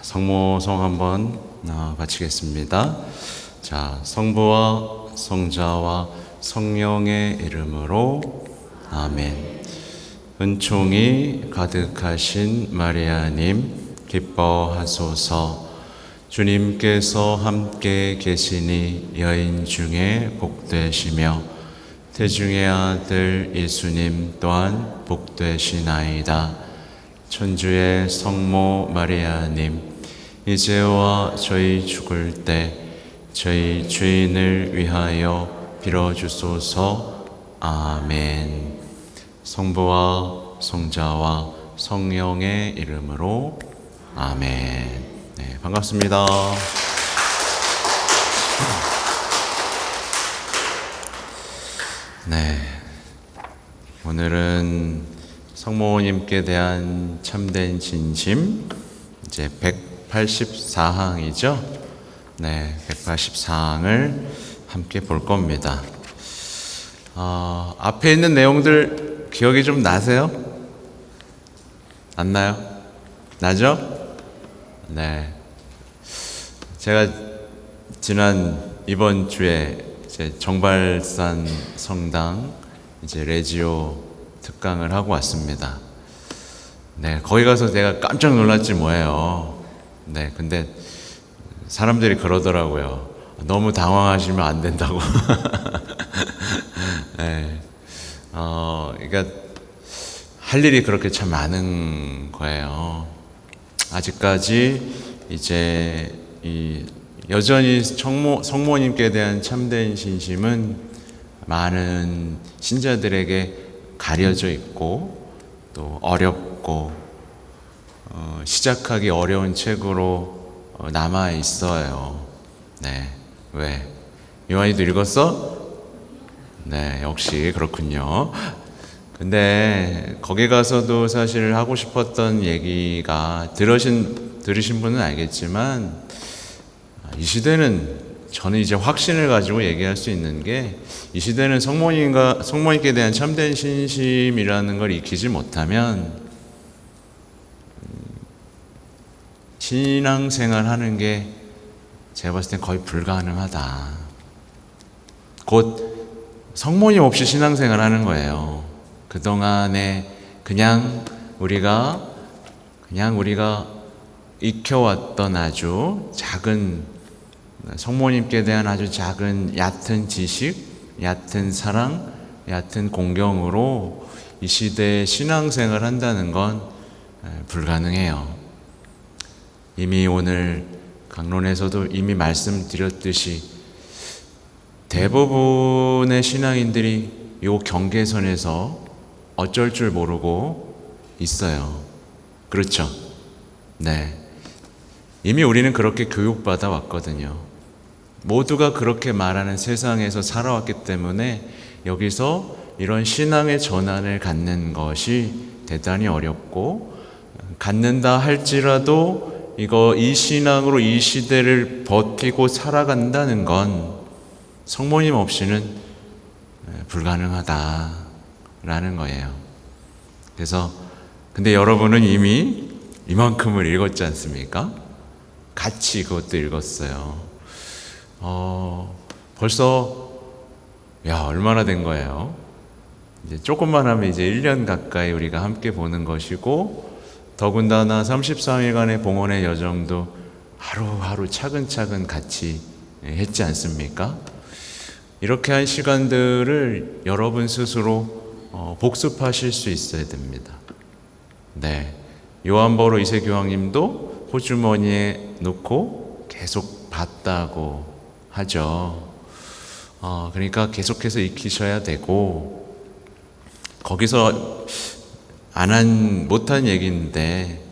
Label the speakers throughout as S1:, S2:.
S1: 성모송 한번 바치겠습니다. 자, 성부와 성자와 성령의 이름으로 아멘. 은총이 가득하신 마리아님 기뻐하소서. 주님께서 함께 계시니 여인 중에 복되시며 태중의 아들 예수님 또한 복되시나이다. 천주의 성모 마리아님, 이제와 저희 죽을 때 저희 죄인을 위하여 빌어주소서. 아멘. 성부와 성자와 성령의 이름으로 아멘. 네, 반갑습니다. 네, 오늘은 성모님께 대한 참된 진심, 이제 184항이죠. 네, 184항을 함께 볼 겁니다. 앞에 있는 내용들 기억이 좀 나세요? 안 나요? 나죠? 네. 제가 이번 주에 이제 정발산 성당 이제 레지오 특강을 하고 왔습니다. 네, 거기 가서 내가 깜짝 놀랐지 뭐예요. 네, 근데 사람들이 그러더라고요. 너무 당황하시면 안 된다고. 네, 그러니까 할 일이 그렇게 참 많은 거예요. 아직까지 이제 여전히 성모님께 대한 참된 신심은 많은 신자들에게 가려져 있고 또 어렵고 시작하기 어려운 책으로 남아 있어요. 네, 왜? 요한이도 읽었어? 네, 역시 그렇군요. 근데 거기 가서도 사실 하고 싶었던 얘기가 들으신 분은 알겠지만 이 시대는 저는 이제 확신을 가지고 얘기할 수 있는 게 이 시대는 성모님께 대한 참된 신심이라는 걸 익히지 못하면 신앙생활 하는 게 제가 봤을 땐 거의 불가능하다. 곧 성모님 없이 신앙생활 하는 거예요. 그동안에 그냥 우리가 익혀왔던 아주 작은 성모님께 대한 아주 작은 얕은 지식, 얕은 사랑, 얕은 공경으로 이 시대에 신앙생활 한다는 건 불가능해요. 이미 오늘 강론에서도 이미 말씀드렸듯이 대부분의 신앙인들이 이 경계선에서 어쩔 줄 모르고 있어요. 그렇죠? 네. 이미 우리는 그렇게 교육받아 왔거든요. 모두가 그렇게 말하는 세상에서 살아왔기 때문에 여기서 이런 신앙의 전환을 갖는 것이 대단히 어렵고, 갖는다 할지라도 이 신앙으로 이 시대를 버티고 살아간다는 건 성모님 없이는 불가능하다라는 거예요. 그래서 근데 여러분은 이미 이만큼을 읽었지 않습니까? 같이 그것도 읽었어요. 벌써 얼마나 된 거예요? 이제 조금만 하면 이제 1년 가까이 우리가 함께 보는 것이고, 더군다나 33일간의 봉헌의 여정도 하루하루 차근차근 같이 했지 않습니까? 이렇게 한 시간들을 여러분 스스로 복습하실 수 있어야 됩니다. 네, 요한보로 2세 교황님도 호주머니에 넣고 계속 봤다고 하죠. 그러니까 계속해서 익히셔야 되고, 거기서 못한 얘기인데,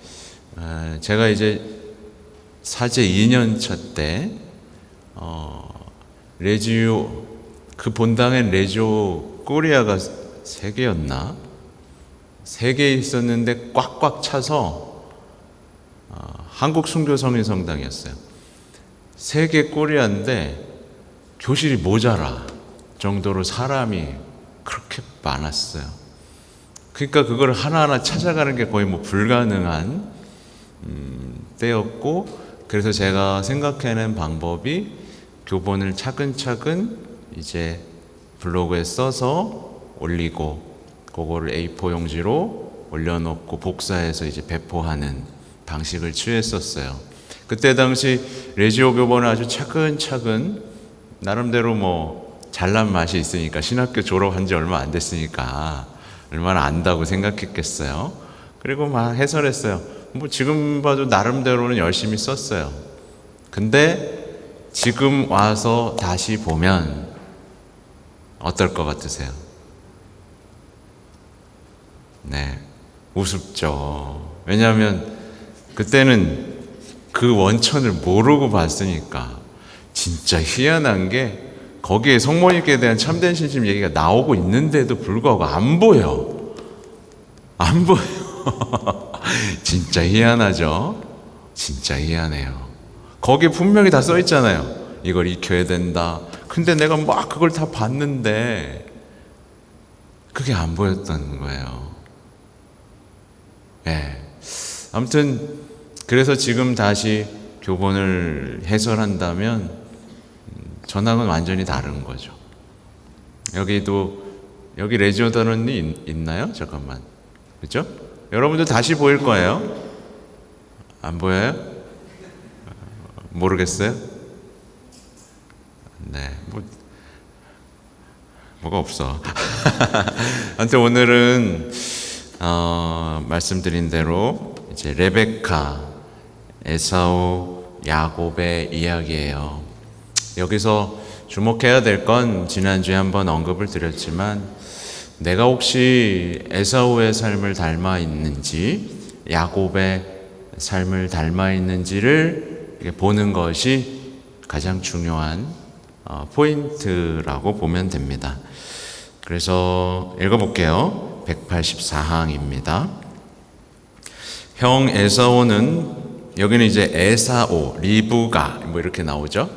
S1: 제가 이제 사제 2년 차 때, 레지오, 그 본당엔 레지오 꼬리아가 3개였나? 3개 있었는데 꽉꽉 차서, 한국 순교성인 성당이었어요. 3개 꼬리아인데 교실이 모자라 정도로 사람이 그렇게 많았어요. 그러니까 그걸 하나하나 찾아가는 게 거의 불가능한 때였고, 그래서 제가 생각해낸 방법이 교본을 차근차근 이제 블로그에 써서 올리고, 그거를 A4 용지로 올려놓고 복사해서 이제 배포하는 방식을 취했었어요. 그때 당시 레지오 교본을 아주 차근차근, 나름대로 뭐 잘난 맛이 있으니까, 신학교 졸업한 지 얼마 안 됐으니까 얼마나 안다고 생각했겠어요. 그리고 막 해설했어요. 뭐 지금 봐도 나름대로는 열심히 썼어요. 근데 지금 와서 다시 보면 어떨 것 같으세요? 네, 우습죠. 왜냐하면 그때는 그 원천을 모르고 봤으니까. 진짜 희한한 게, 거기에 성모님께 대한 참된 신심 얘기가 나오고 있는데도 불구하고 안 보여. 안 보여. 진짜 희한하죠? 진짜 희한해요. 거기에 분명히 다 써 있잖아요. 이걸 익혀야 된다. 근데 내가 막 그걸 다 봤는데 그게 안 보였던 거예요. 예. 아무튼 그래서 지금 다시 교본을 해설한다면 전학은 완전히 다른 거죠. 여기 레지오 단원이 있나요? 잠깐만. 그죠? 여러분들 다시 보일 거예요. 안 보여요? 모르겠어요? 네, 뭐가 없어. 아무튼 오늘은 말씀드린 대로 이제 레베카, 에사우, 야곱의 이야기예요. 여기서 주목해야 될 건 지난주에 한번 언급을 드렸지만, 내가 혹시 에사우의 삶을 닮아 있는지, 야곱의 삶을 닮아 있는지를 보는 것이 가장 중요한 포인트라고 보면 됩니다. 그래서 읽어볼게요. 184항입니다. 형 에사오는, 여기는 이제 에사오, 리브가 뭐 이렇게 나오죠.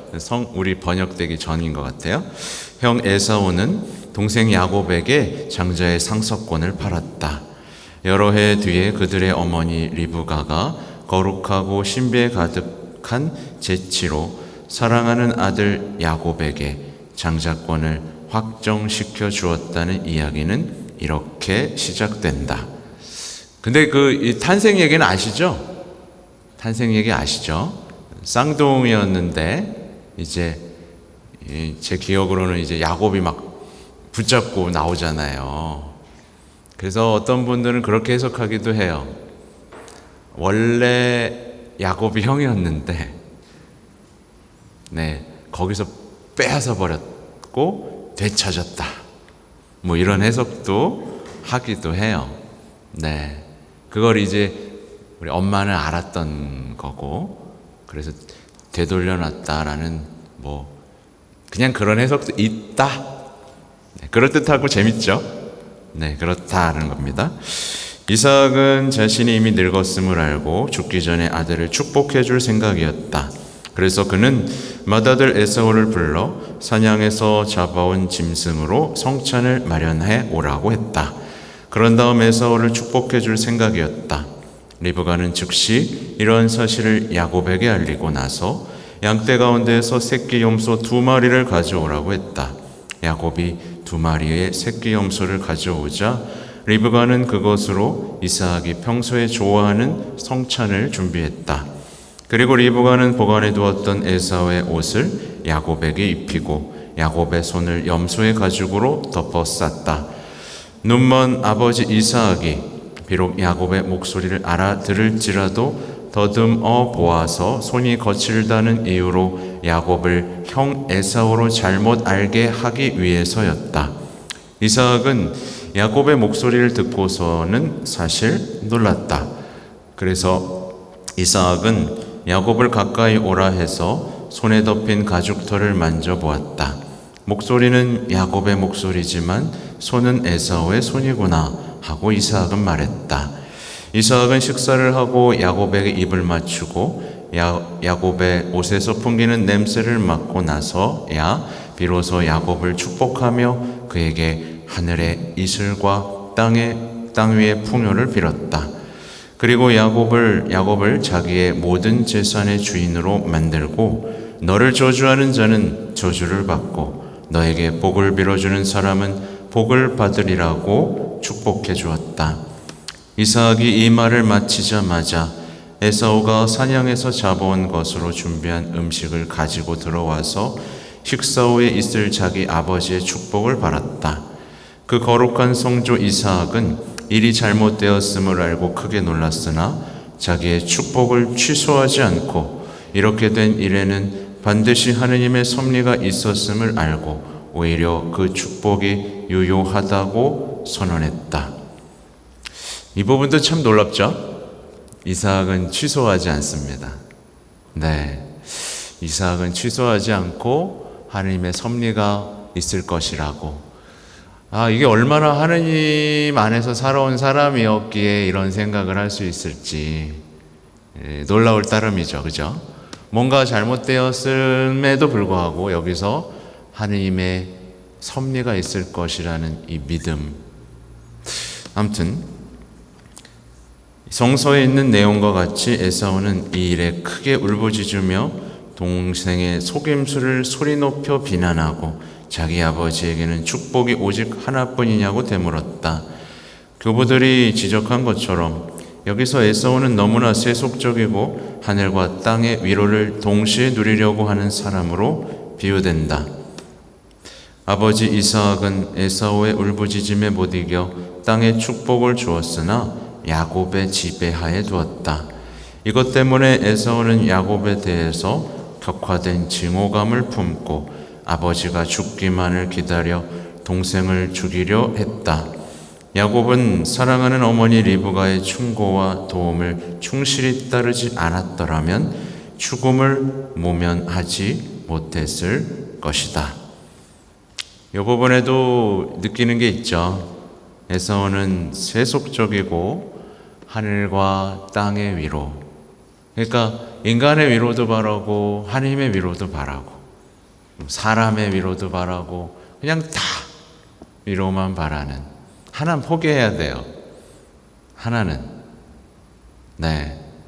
S1: 우리 번역되기 전인 것 같아요. 형 에사오는 동생 야곱에게 장자의 상속권을 팔았다. 여러 해 뒤에 그들의 어머니 리브가가 거룩하고 신비에 가득한 재치로 사랑하는 아들 야곱에게 장자권을 확정시켜 주었다는 이야기는 이렇게 시작된다. 근데 이 탄생 얘기는 아시죠? 탄생 얘기 아시죠? 쌍둥이였는데 이제 제 기억으로는 이제 야곱이 막 붙잡고 나오잖아요. 그래서 어떤 분들은 그렇게 해석하기도 해요. 원래 야곱이 형이었는데, 네, 거기서 빼앗아 버렸고 되찾았다. 뭐 이런 해석도 하기도 해요. 네, 그걸 이제 우리 엄마는 알았던 거고, 그래서 되돌려놨다라는 뭐 그냥 그런 해석도 있다. 네, 그럴듯하고 재밌죠? 네, 그렇다는 겁니다. 이삭은 자신이 이미 늙었음을 알고 죽기 전에 아들을 축복해 줄 생각이었다. 그래서 그는 맏아들 에사오를 불러 사냥에서 잡아온 짐승으로 성찬을 마련해 오라고 했다. 그런 다음 에사오를 축복해 줄 생각이었다. 리브가는 즉시 이런 사실을 야곱에게 알리고 나서 양떼 가운데에서 새끼 염소 2마리를 가져오라고 했다. 야곱이 2마리의 새끼 염소를 가져오자 리브가는 그것으로 이삭이 평소에 좋아하는 성찬을 준비했다. 그리고 리브가는 보관해 두었던 에사오의 옷을 야곱에게 입히고 야곱의 손을 염소의 가죽으로 덮어 쌌다. 눈먼 아버지 이삭이 비록 야곱의 목소리를 알아들을지라도 더듬어 보아서 손이 거칠다는 이유로 야곱을 형 에사오로 잘못 알게 하기 위해서였다. 이삭은 야곱의 목소리를 듣고서는 사실 놀랐다. 그래서 이삭은 야곱을 가까이 오라 해서 손에 덮인 가죽털을 만져보았다. 목소리는 야곱의 목소리지만 손은 에사오의 손이구나 하고 이삭은 말했다. 이삭은 식사를 하고 야곱에게 입을 맞추고 야곱의 옷에서 풍기는 냄새를 맡고 나서야 비로소 야곱을 축복하며 그에게 하늘의 이슬과 땅 위의 풍요를 빌었다. 그리고 야곱을 자기의 모든 재산의 주인으로 만들고 너를 저주하는 자는 저주를 받고 너에게 복을 빌어주는 사람은 복을 받으리라고 축복해 주었다. 이삭이 이 말을 마치자마자 에사우가 사냥에서 잡아온 것으로 준비한 음식을 가지고 들어와서 식사 후에 있을 자기 아버지의 축복을 바랐다. 그 거룩한 성조 이삭은 일이 잘못되었음을 알고 크게 놀랐으나 자기의 축복을 취소하지 않고 이렇게 된 일에는 반드시 하느님의 섭리가 있었음을 알고 오히려 그 축복이 유효하다고 선언했다. 이 부분도 참 놀랍죠? 이삭은 취소하지 않습니다. 네, 이삭은 취소하지 않고 하느님의 섭리가 있을 것이라고. 이게 얼마나 하느님 안에서 살아온 사람이었기에 이런 생각을 할 수 있을지 놀라울 따름이죠. 그죠? 뭔가 잘못되었음에도 불구하고 여기서 하느님의 섭리가 있을 것이라는 이 믿음. 아무튼 성서에 있는 내용과 같이 에사우는 이 일에 크게 울부짖으며 동생의 속임수를 소리 높여 비난하고 자기 아버지에게는 축복이 오직 하나뿐이냐고 되물었다. 교부들이 지적한 것처럼 여기서 에사우는 너무나 세속적이고 하늘과 땅의 위로를 동시에 누리려고 하는 사람으로 비유된다. 아버지 이삭은 에사우의 울부짖음에 못 이겨 땅의 축복을 주었으나 야곱의 지배하에 두었다. 이것 때문에 에사우는 야곱에 대해서 격화된 증오감을 품고 아버지가 죽기만을 기다려 동생을 죽이려 했다. 야곱은 사랑하는 어머니 리브가의 충고와 도움을 충실히 따르지 않았더라면 죽음을 모면하지 못했을 것이다. 이 부분에도 느끼는 게 있죠. 에사우는 세속적이고 하늘과 땅의 위로, 그러니까 인간의 위로도 바라고 하나님의 위로도 바라고 사람의 위로도 바라고 그냥 다 위로만 바라는, 하나는 포기해야 돼요. 하나는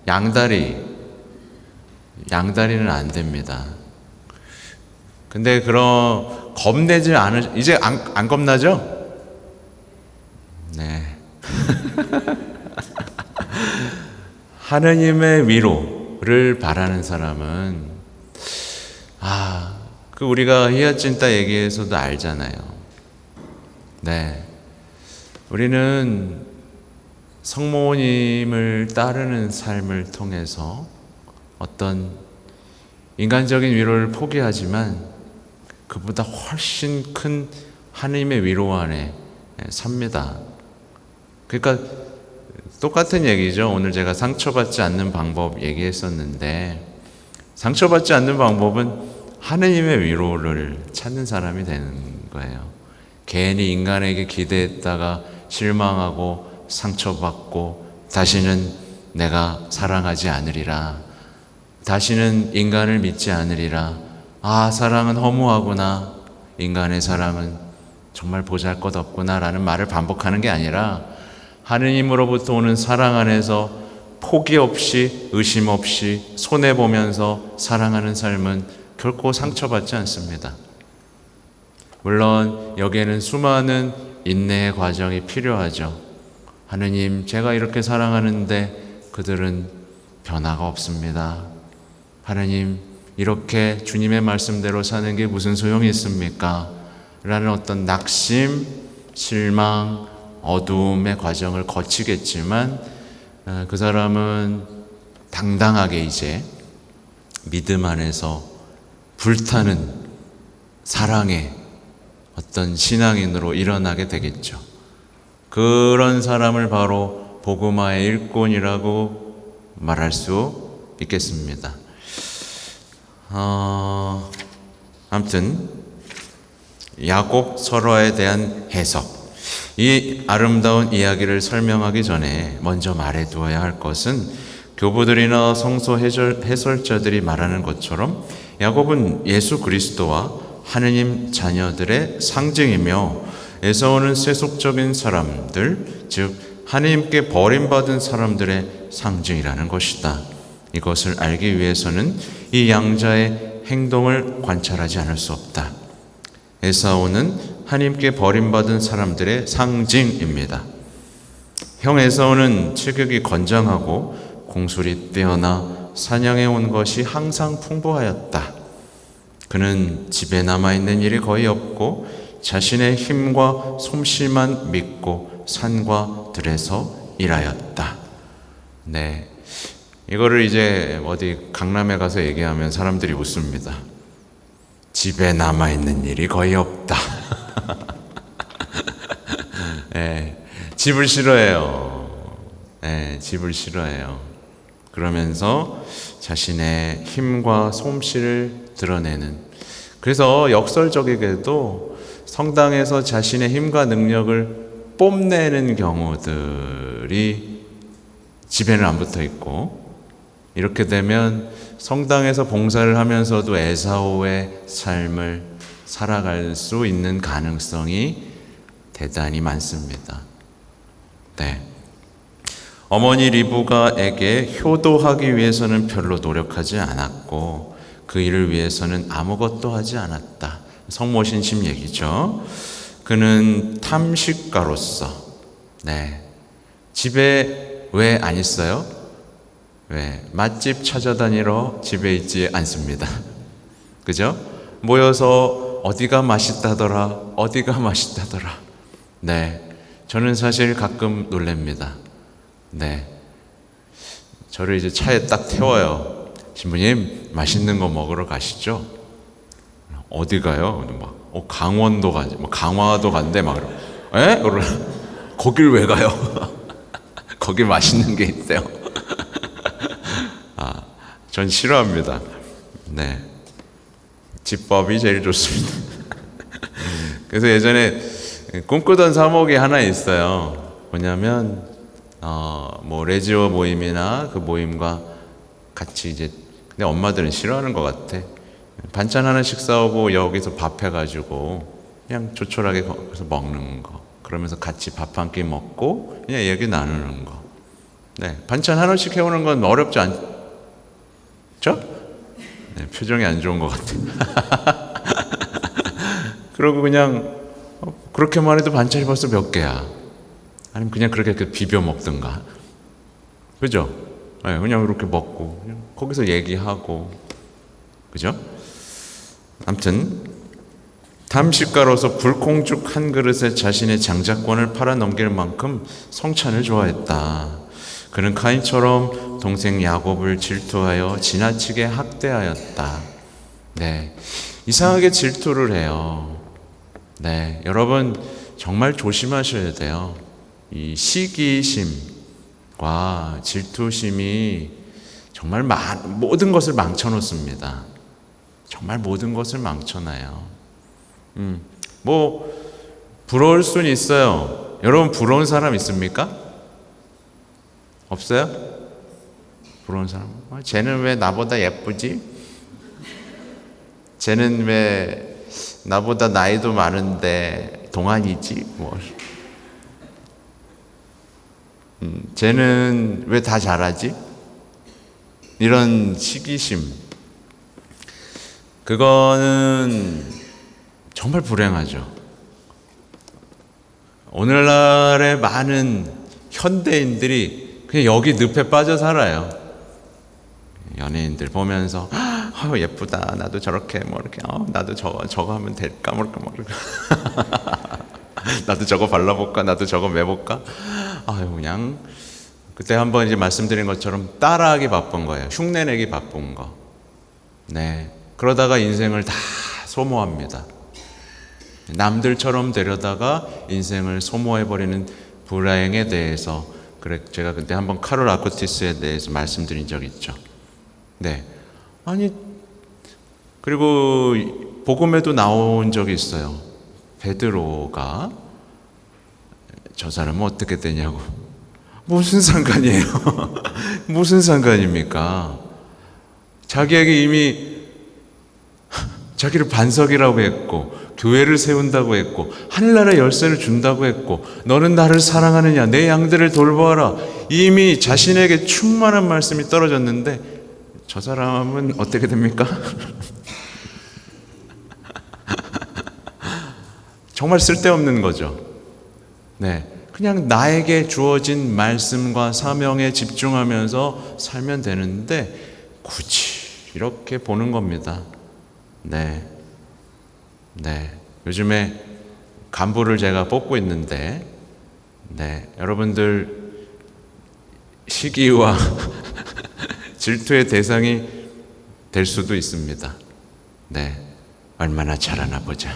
S1: 양다리는 안 됩니다. 근데 그런 겁내지 않으, 이제 안 겁나죠? 네. 하느님의 위로를 바라는 사람은 우리가 히야찐타 얘기에서도 알잖아요. 네. 우리는 성모님을 따르는 삶을 통해서 어떤 인간적인 위로를 포기하지만 그보다 훨씬 큰 하느님의 위로 안에 삽니다. 그러니까 똑같은 얘기죠. 오늘 제가 상처받지 않는 방법 얘기했었는데, 상처받지 않는 방법은 하느님의 위로를 찾는 사람이 되는 거예요. 괜히 인간에게 기대했다가 실망하고 상처받고 다시는 내가 사랑하지 않으리라, 다시는 인간을 믿지 않으리라, 사랑은 허무하구나, 인간의 사랑은 정말 보잘것없구나 라는 말을 반복하는 게 아니라 하느님으로부터 오는 사랑 안에서 포기 없이 의심 없이 손해보면서 사랑하는 삶은 결코 상처받지 않습니다. 물론 여기에는 수많은 인내의 과정이 필요하죠. 하느님, 제가 이렇게 사랑하는데 그들은 변화가 없습니다. 하느님, 이렇게 주님의 말씀대로 사는 게 무슨 소용이 있습니까? 라는 어떤 낙심, 실망, 어두움의 과정을 거치겠지만 그 사람은 당당하게 이제 믿음 안에서 불타는 사랑의 어떤 신앙인으로 일어나게 되겠죠. 그런 사람을 바로 복음화의 일꾼이라고 말할 수 있겠습니다. 아무튼 야곱 설화에 대한 해석, 이 아름다운 이야기를 설명하기 전에 먼저 말해두어야 할 것은 교부들이나 성서 해설자들이 말하는 것처럼 야곱은 예수 그리스도와 하느님 자녀들의 상징이며 에사우는 세속적인 사람들, 즉 하나님께 버림받은 사람들의 상징이라는 것이다. 이것을 알기 위해서는 이 양자의 행동을 관찰하지 않을 수 없다. 에사오는 하나님께 버림받은 사람들의 상징입니다. 형 에사오는 체격이 건장하고 공술이 뛰어나 사냥해 온 것이 항상 풍부하였다. 그는 집에 남아있는 일이 거의 없고 자신의 힘과 솜씨만 믿고 산과 들에서 일하였다. 네, 이거를 이제 어디 강남에 가서 얘기하면 사람들이 웃습니다. 집에 남아있는 일이 거의 없다. 네, 집을 싫어해요. 네, 집을 싫어해요. 그러면서 자신의 힘과 솜씨를 드러내는, 그래서 역설적이게도 성당에서 자신의 힘과 능력을 뽐내는 경우들이 집에는 안 붙어 있고, 이렇게 되면 성당에서 봉사를 하면서도 에사오의 삶을 살아갈 수 있는 가능성이 대단히 많습니다. 네. 어머니 리브가에게 효도하기 위해서는 별로 노력하지 않았고 그 일을 위해서는 아무것도 하지 않았다. 성모신심 얘기죠. 그는 탐식가로서, 네, 집에 왜 안 있어요? 왜? 맛집 찾아다니러 집에 있지 않습니다. 그죠? 모여서 어디가 맛있다더라, 어디가 맛있다더라. 네, 저는 사실 가끔 놀랍니다. 네, 저를 이제 차에 딱 태워요. 신부님, 맛있는 거 먹으러 가시죠? 어디 가요? 막, 강원도 가지, 뭐 강화도 간대, 막 그러. 에? 그러. 거길 왜 가요? 거기 맛있는 게 있대요. 전 싫어합니다. 네, 집밥이 제일 좋습니다. 그래서 예전에 꿈꾸던 사목이 하나 있어요. 뭐냐면 뭐 레지오 모임이나 그 모임과 같이 이제, 근데 엄마들은 싫어하는 것 같아. 반찬 하나씩 싸오고 여기서 밥 해가지고 그냥 조촐하게 거기서 먹는 거. 그러면서 같이 밥 한 끼 먹고 그냥 얘기 나누는 거. 네, 반찬 하나씩 해오는 건 어렵지 않죠? 네, 표정이 안 좋은 것 같아. 그러고 그냥 그렇게만 해도 반찬이 벌써 몇 개야. 아니면 그냥 그렇게 비벼 먹든가. 그죠? 네, 그냥 이렇게 먹고 그냥 거기서 얘기하고. 그죠? 아무튼 탐식가로서 불콩죽 한 그릇에 자신의 장자권을 팔아넘길 만큼 성찬을 좋아했다. 그는 카인처럼 동생 야곱을 질투하여 지나치게 학대하였다. 네, 이상하게 질투를 해요. 네, 여러분 정말 조심하셔야 돼요. 이 시기심과 질투심이 정말 모든 것을 망쳐놓습니다. 정말 모든 것을 망쳐놔요. 뭐 부러울 수는 있어요. 여러분 부러운 사람 있습니까? 없어요? 부러운 사람? 쟤는 왜 나보다 예쁘지? 쟤는 왜 나보다 나이도 많은데 동안이지? 뭐. 쟤는 왜 다 잘하지? 이런 시기심, 그거는 정말 불행하죠. 오늘날의 많은 현대인들이 그냥 여기 늪에 빠져 살아요. 연예인들 보면서 예쁘다, 나도 저렇게 뭐 이렇게 나도 저거 하면 될까 뭐 이렇게 나도 저거 발라볼까, 나도 저거 매볼까. 그냥 그때 한번 이제 말씀드린 것처럼 따라하기 바쁜 거예요. 흉내내기 바쁜 거. 네, 그러다가 인생을 다 소모합니다. 남들처럼 되려다가 인생을 소모해버리는 불행에 대해서, 그래, 제가 그때 한번 카롤 아쿠티스에 대해서 말씀드린 적이 있죠. 네, 아니 그리고 복음에도 나온 적이 있어요. 베드로가 저 사람은 어떻게 되냐고. 무슨 상관이에요? 무슨 상관입니까? 자기에게 이미 자기를 반석이라고 했고 교회를 세운다고 했고 하늘나라 열쇠를 준다고 했고 너는 나를 사랑하느냐 내 양들을 돌보아라. 이미 자신에게 충만한 말씀이 떨어졌는데 저 사람은 어떻게 됩니까? 정말 쓸데없는 거죠. 네, 그냥 나에게 주어진 말씀과 사명에 집중하면서 살면 되는데 굳이 이렇게 보는 겁니다. 네. 요즘에 간부를 제가 뽑고 있는데, 여러분들 시기와 질투의 대상이 될 수도 있습니다. 얼마나 잘하나 보자.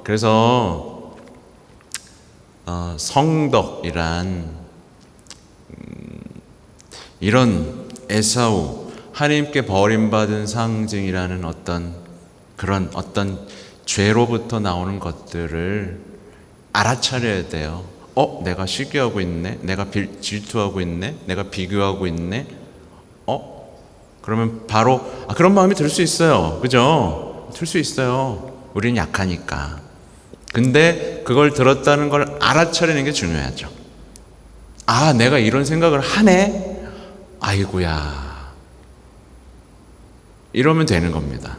S1: 그래서 성덕이란 이런 에사우, 하나님께 버림받은 상징이라는 어떤 죄로부터 나오는 것들을 알아차려야 돼요. 내가 시기하고 있네, 내가 질투하고 있네, 내가 비교하고 있네. 그러면 바로 그런 마음이 들 수 있어요. 그죠? 들 수 있어요. 우리는 약하니까. 근데 그걸 들었다는 걸 알아차리는 게 중요하죠. 내가 이런 생각을 하네? 아이고야. 이러면 되는 겁니다.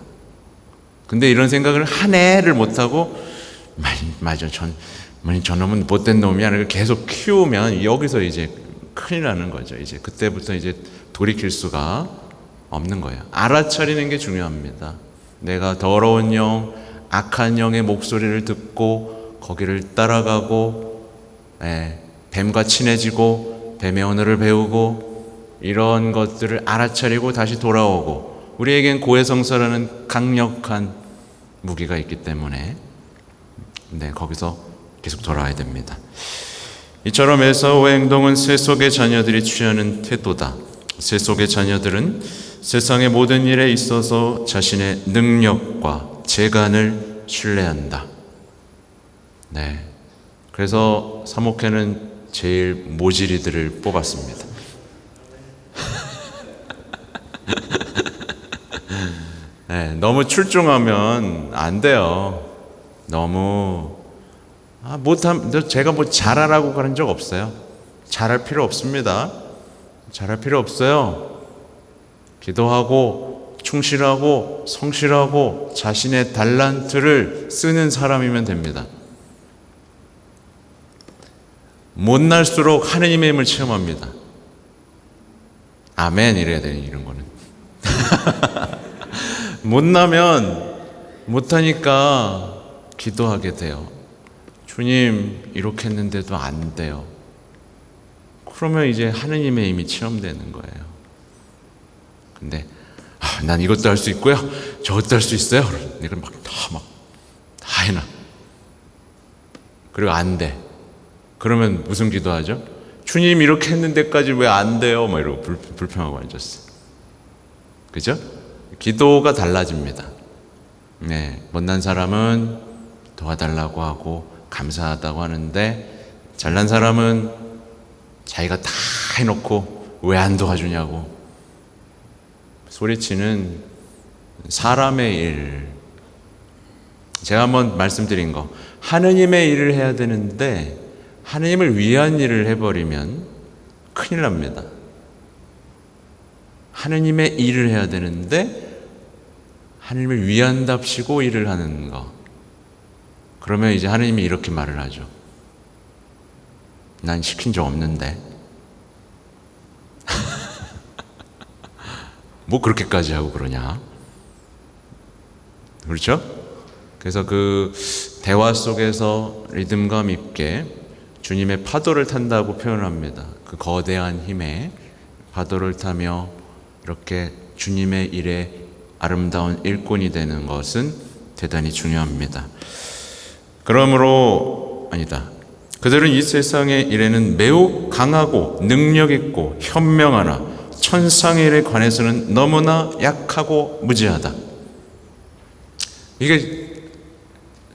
S1: 근데 이런 생각을 하네를 못하고 맞아, 저놈은 못된 놈이야. 계속 키우면 여기서 이제 큰일 나는 거죠. 이제 그때부터 이제 돌이킬 수가 없는 거예요. 알아차리는 게 중요합니다. 내가 더러운 영, 악한 영의 목소리를 듣고 거기를 따라가고 뱀과 친해지고 뱀의 언어를 배우고 이런 것들을 알아차리고 다시 돌아오고, 우리에겐 고해성사라는 강력한 무기가 있기 때문에 거기서 계속 돌아와야 됩니다. 이처럼 에사우의 행동은 세속의 자녀들이 취하는 태도다. 세속의 자녀들은 세상의 모든 일에 있어서 자신의 능력과 재간을 신뢰한다. 그래서 사목회는 제일 모질이들을 뽑았습니다. 너무 출중하면 안 돼요. 너무 제가 잘하라고 그런 적 없어요. 잘할 필요 없습니다. 잘할 필요 없어요. 기도하고 충실하고 성실하고 자신의 달란트를 쓰는 사람이면 됩니다. 못날수록 하느님의 힘을 체험합니다. 아멘 이래야 되는 이런 거는. 못하니까 기도하게 돼요. 주님 이렇게 했는데도 안 돼요. 그러면 이제 하느님의 힘이 체험되는 거예요. 근데 난 이것도 할 수 있고요, 저것도 할 수 있어요. 이걸 다 해놔. 그리고 안 돼. 그러면 무슨 기도하죠? 주님 이렇게 했는데까지 왜 안 돼요? 이러고 불평하고 앉았어요. 그죠? 기도가 달라집니다. 못난 사람은 도와달라고 하고 감사하다고 하는데, 잘난 사람은 자기가 다 해놓고 왜 안 도와주냐고 소리치는 사람의 일. 제가 한번 말씀드린 거, 하느님의 일을 해야 되는데 하느님을 위한 일을 해버리면 큰일 납니다. 하느님의 일을 해야 되는데 하느님을 위한답시고 일을 하는 거, 그러면 이제 하느님이 이렇게 말을 하죠. 난 시킨 적 없는데 뭐 그렇게까지 하고 그러냐. 그렇죠? 그래서 그 대화 속에서 리듬감 있게 주님의 파도를 탄다고 표현합니다. 그 거대한 힘에 파도를 타며 이렇게 주님의 일에 아름다운 일꾼이 되는 것은 대단히 중요합니다. 그러므로 그들은 이 세상의 일에는 매우 강하고 능력 있고 현명하나 천상의 일에 관해서는 너무나 약하고 무지하다.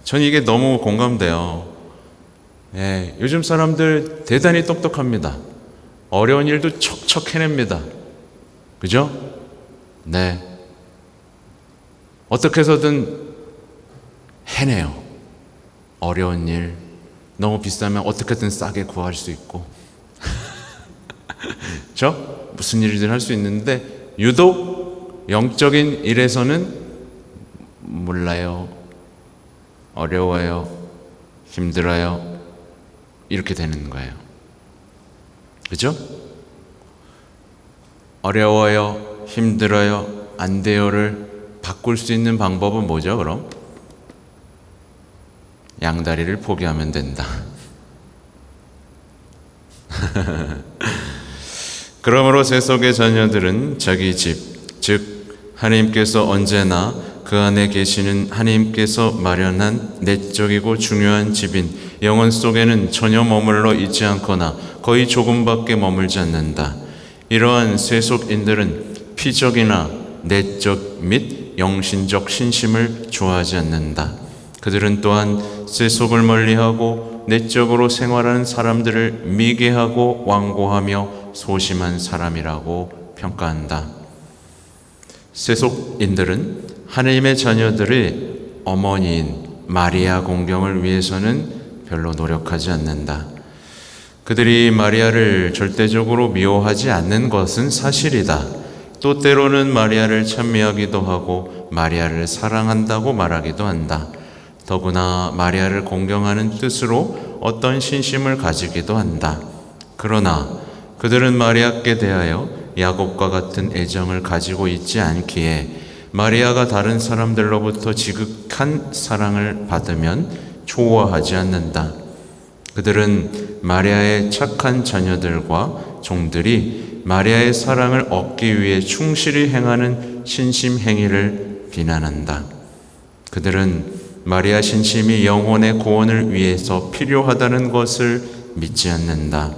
S1: 전 이게 너무 공감돼요. 요즘 사람들 대단히 똑똑합니다. 어려운 일도 척척 해냅니다. 그죠? 네. 어떻게 해서든 해내요. 어려운 일, 너무 비싸면 어떻게든 싸게 구할 수 있고. 그죠? 무슨 일이든 할 수 있는데, 유독 영적인 일에서는 몰라요. 어려워요. 힘들어요. 이렇게 되는 거예요. 그죠? 어려워요. 힘들어요. 안 돼요를 바꿀 수 있는 방법은 뭐죠, 그럼? 양다리를 포기하면 된다. 그러므로 세속의 자녀들은 자기 집, 즉 하나님께서 언제나 그 안에 계시는 하나님께서 마련한 내적이고 중요한 집인 영혼 속에는 전혀 머물러 있지 않거나 거의 조금밖에 머물지 않는다. 이러한 세속인들은 피적이나 내적 및 영신적 신심을 좋아하지 않는다. 그들은 또한 세속을 멀리하고 내적으로 생활하는 사람들을 미개하고 완고하며 소심한 사람이라고 평가한다. 세속인들은 하나님의 자녀들의 어머니인 마리아 공경을 위해서는 별로 노력하지 않는다. 그들이 마리아를 절대적으로 미워하지 않는 것은 사실이다. 또 때로는 마리아를 찬미하기도 하고 마리아를 사랑한다고 말하기도 한다. 더구나 마리아를 공경하는 뜻으로 어떤 신심을 가지기도 한다. 그러나 그들은 마리아께 대하여 야곱과 같은 애정을 가지고 있지 않기에 마리아가 다른 사람들로부터 지극한 사랑을 받으면 좋아하지 않는다. 그들은 마리아의 착한 자녀들과 종들이 마리아의 사랑을 얻기 위해 충실히 행하는 신심 행위를 비난한다. 그들은 마리아 신심이 영혼의 구원을 위해서 필요하다는 것을 믿지 않는다.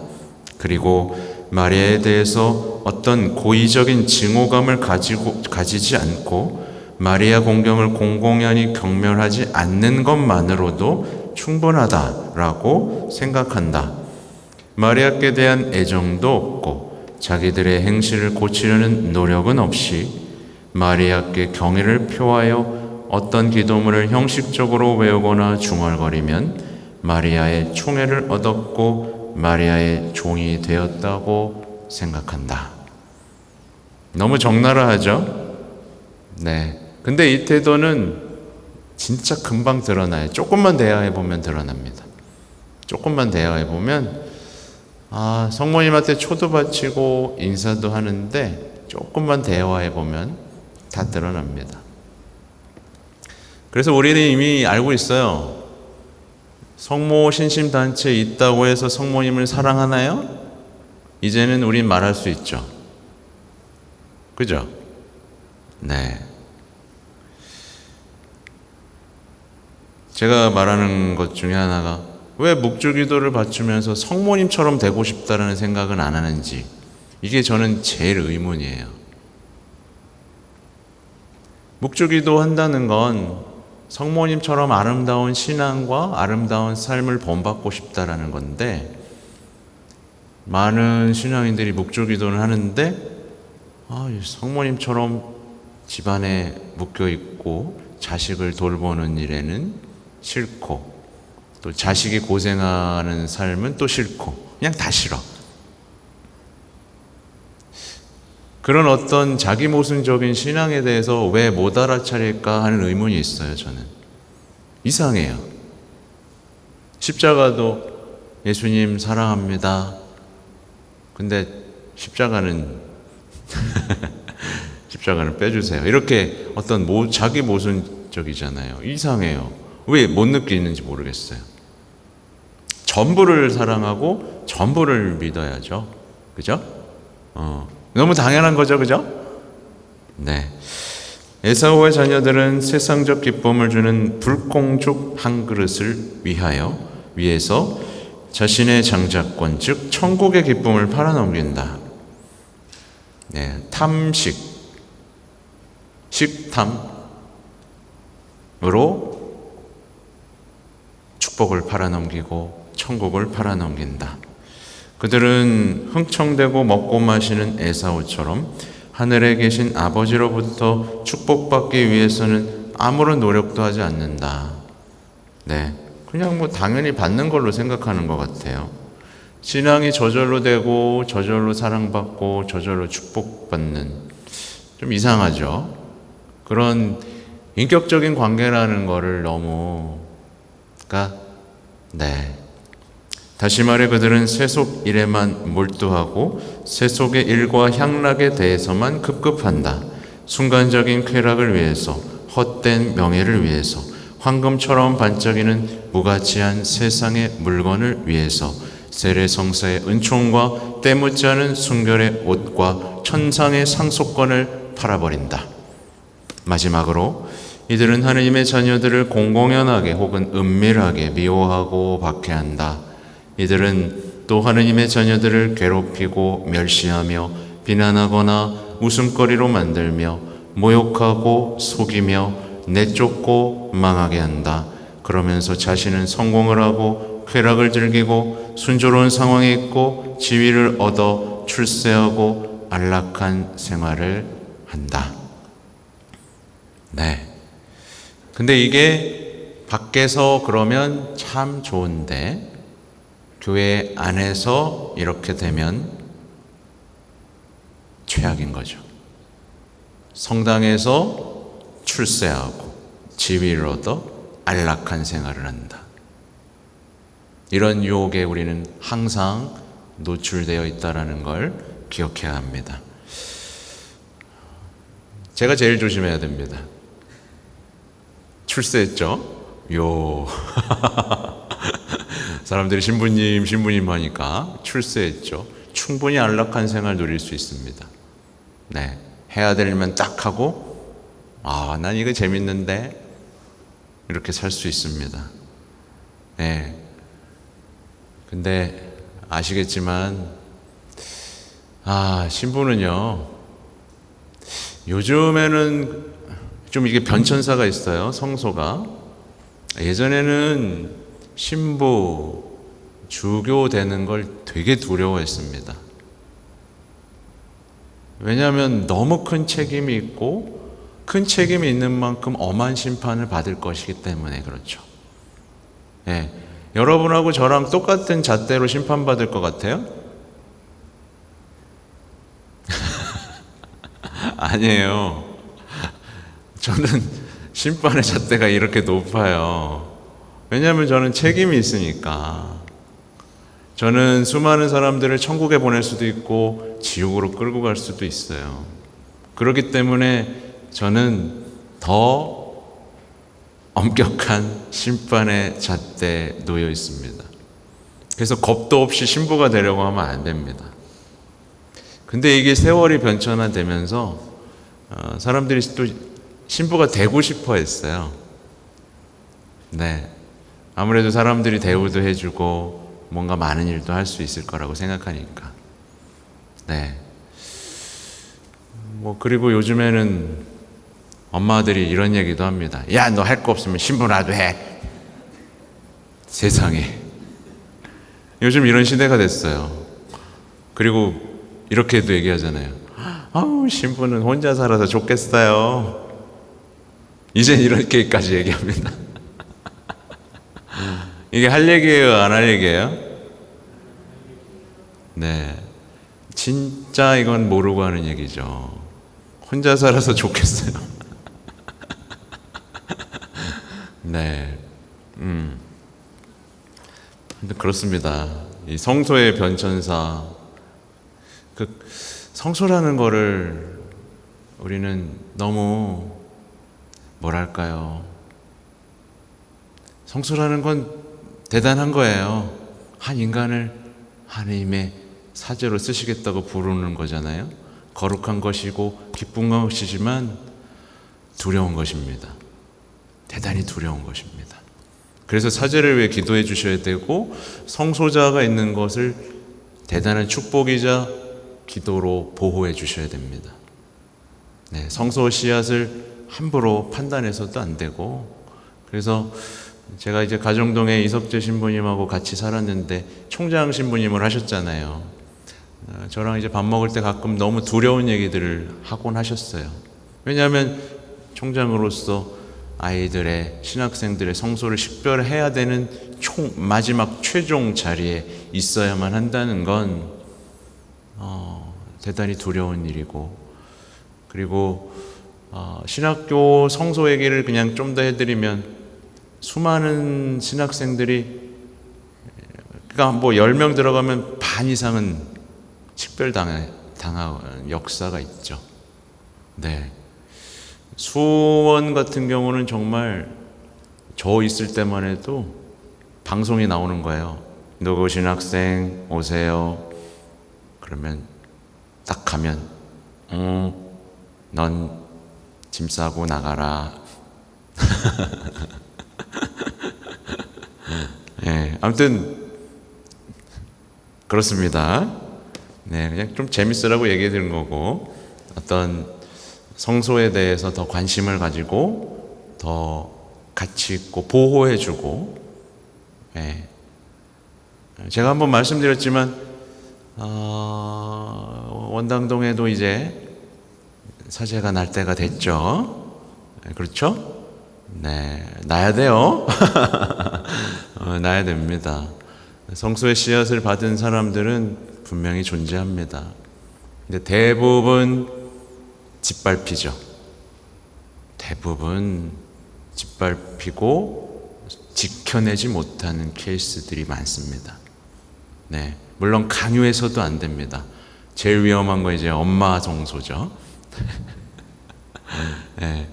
S1: 그리고 마리아에 대해서 어떤 고의적인 증오감을 가지지 않고 마리아 공경을 공공연히 경멸하지 않는 것만으로도 충분하다라고 생각한다. 마리아께 대한 애정도 없고 자기들의 행실을 고치려는 노력은 없이 마리아께 경의를 표하여 어떤 기도문을 형식적으로 외우거나 중얼거리면 마리아의 총애를 얻었고 마리아의 종이 되었다고 생각한다. 너무 적나라하죠? 네. 근데 이 태도는 진짜 금방 드러나요. 조금만 대화해보면 드러납니다. 조금만 대화해보면 성모님한테 초도 바치고 인사도 하는데 조금만 대화해보면 다 드러납니다. 그래서 우리는 이미 알고 있어요. 성모 신심단체에 있다고 해서 성모님을 사랑하나요? 이제는 우린 말할 수 있죠. 그죠? 네. 제가 말하는 것 중에 하나가 왜 묵주기도를 바치면서 성모님처럼 되고 싶다라는 생각은 안 하는지, 이게 저는 제일 의문이에요. 묵주기도 한다는 건 성모님처럼 아름다운 신앙과 아름다운 삶을 본받고 싶다라는 건데, 많은 신앙인들이 묵주기도를 하는데 성모님처럼 집안에 묶여 있고 자식을 돌보는 일에는 싫고, 또 자식이 고생하는 삶은 또 싫고, 그냥 다 싫어. 그런 어떤 자기 모순적인 신앙에 대해서 왜 못 알아차릴까 하는 의문이 있어요. 저는 이상해요. 십자가도 예수님 사랑합니다. 근데 십자가는 빼주세요. 이렇게 어떤 자기 모순적이잖아요. 이상해요. 왜 못 느끼는지 모르겠어요. 전부를 사랑하고 전부를 믿어야죠. 그죠? 너무 당연한 거죠. 그죠? 네. 에사우의 자녀들은 세상적 기쁨을 주는 불공죽 한 그릇을 위해서 자신의 장자권, 즉 천국의 기쁨을 팔아넘긴다. 네, 식탐으로 축복을 팔아넘기고 천국을 팔아넘긴다. 그들은 흥청대고 먹고 마시는 에사우처럼 하늘에 계신 아버지로부터 축복받기 위해서는 아무런 노력도 하지 않는다. 네, 그냥 뭐 당연히 받는 걸로 생각하는 것 같아요. 신앙이 저절로 되고 저절로 사랑받고 저절로 축복받는, 좀 이상하죠. 그런 인격적인 관계라는 거를 너무, 다시 말해 그들은 세속 일에만 몰두하고 세속의 일과 향락에 대해서만 급급한다. 순간적인 쾌락을 위해서, 헛된 명예를 위해서, 황금처럼 반짝이는 무가치한 세상의 물건을 위해서 세례성사의 은총과 때묻지 않은 순결의 옷과 천상의 상속권을 팔아버린다. 마지막으로 이들은 하느님의 자녀들을 공공연하게 혹은 은밀하게 미워하고 박해한다. 이들은 또 하느님의 자녀들을 괴롭히고 멸시하며 비난하거나 웃음거리로 만들며 모욕하고 속이며 내쫓고 망하게 한다. 그러면서 자신은 성공을 하고 쾌락을 즐기고 순조로운 상황에 있고 지위를 얻어 출세하고 안락한 생활을 한다. 네. 근데 이게 밖에서 그러면 참 좋은데 교회 안에서 이렇게 되면 최악인 거죠. 성당에서 출세하고 지위를 얻어 안락한 생활을 한다. 이런 유혹에 우리는 항상 노출되어 있다는 걸 기억해야 합니다. 제가 제일 조심해야 됩니다. 출세했죠? 사람들이 신부님 하니까 출세했죠. 충분히 안락한 생활 누릴 수 있습니다. 네, 해야 될 일만 딱 하고 난 이거 재밌는데 이렇게 살 수 있습니다. 네. 근데 아시겠지만 신부는요, 요즘에는 좀 이게 변천사가 있어요. 성소가. 예전에는 신부 주교 되는 걸 되게 두려워했습니다. 왜냐하면 너무 큰 책임이 있고 큰 책임이 있는 만큼 엄한 심판을 받을 것이기 때문에 그렇죠. 네. 여러분하고 저랑 똑같은 잣대로 심판받을 것 같아요? 아니에요. 저는 심판의 잣대가 이렇게 높아요. 왜냐하면 저는 책임이 있으니까. 저는 수많은 사람들을 천국에 보낼 수도 있고 지옥으로 끌고 갈 수도 있어요. 그렇기 때문에 저는 더 엄격한 심판의 잣대에 놓여 있습니다. 그래서 겁도 없이 신부가 되려고 하면 안 됩니다. 근데 이게 세월이 변천화되면서 사람들이 또 신부가 되고 싶어 했어요. 네. 아무래도 사람들이 대우도 해주고 뭔가 많은 일도 할 수 있을 거라고 생각하니까. 네. 그리고 요즘에는 엄마들이 이런 얘기도 합니다. 야, 너 할 거 없으면 신부라도 해. 세상에. 요즘 이런 시대가 됐어요. 그리고 이렇게도 얘기하잖아요. 신부는 혼자 살아서 좋겠어요. 이젠 이렇게까지 얘기합니다. 이게 할 얘기예요, 안 할 얘기예요? 네. 진짜 이건 모르고 하는 얘기죠. 혼자 살아서 좋겠어요. 네. 근데 그렇습니다. 이 성소의 변천사, 성소라는 거를 우리는 너무 뭐랄까요? 성소라는 건 대단한 거예요. 한 인간을 하나님의 사제로 쓰시겠다고 부르는 거잖아요. 거룩한 것이고 기쁜 것이지만 두려운 것입니다. 대단히 두려운 것입니다. 그래서 사제를 위해 기도해 주셔야 되고 성소자가 있는 것을 대단한 축복이자 기도로 보호해 주셔야 됩니다. 네, 성소 씨앗을 함부로 판단해서도 안 되고, 그래서 제가 이제 가정동에 이석재 신부님하고 같이 살았는데 총장 신부님을 하셨잖아요. 저랑 이제 밥 먹을 때 가끔 너무 두려운 얘기들을 하곤 하셨어요. 왜냐하면 총장으로서 아이들의 신학생들의 성소를 식별해야 되는 마지막 최종 자리에 있어야만 한다는 건 대단히 두려운 일이고, 그리고 신학교 성소 얘기를 그냥 좀 더 해드리면 수많은 신학생들이, 그러니까 뭐 10명 들어가면 반 이상은 식별당한 역사가 있죠. 네. 수원 같은 경우는 정말 저 있을 때만 해도 방송이 나오는 거예요. 누구 신학생 오세요. 그러면 딱 가면 넌 짐 싸고 나가라. 네, 아무튼 그렇습니다. 네, 그냥 좀 재밌으라고 얘기해 드린 거고, 어떤 성소에 대해서 더 관심을 가지고 더 가치 있고 보호해 주고, 네. 제가 한번 말씀드렸지만 원당동에도 이제 사제가 날 때가 됐죠. 네, 그렇죠? 네, 나야 돼요. 나야 됩니다. 성소의 씨앗을 받은 사람들은 분명히 존재합니다. 근데 대부분 짓밟히죠. 대부분 짓밟히고 지켜내지 못하는 케이스들이 많습니다. 네, 물론 강요해서도 안 됩니다. 제일 위험한 거 이제 엄마 성소죠. 네,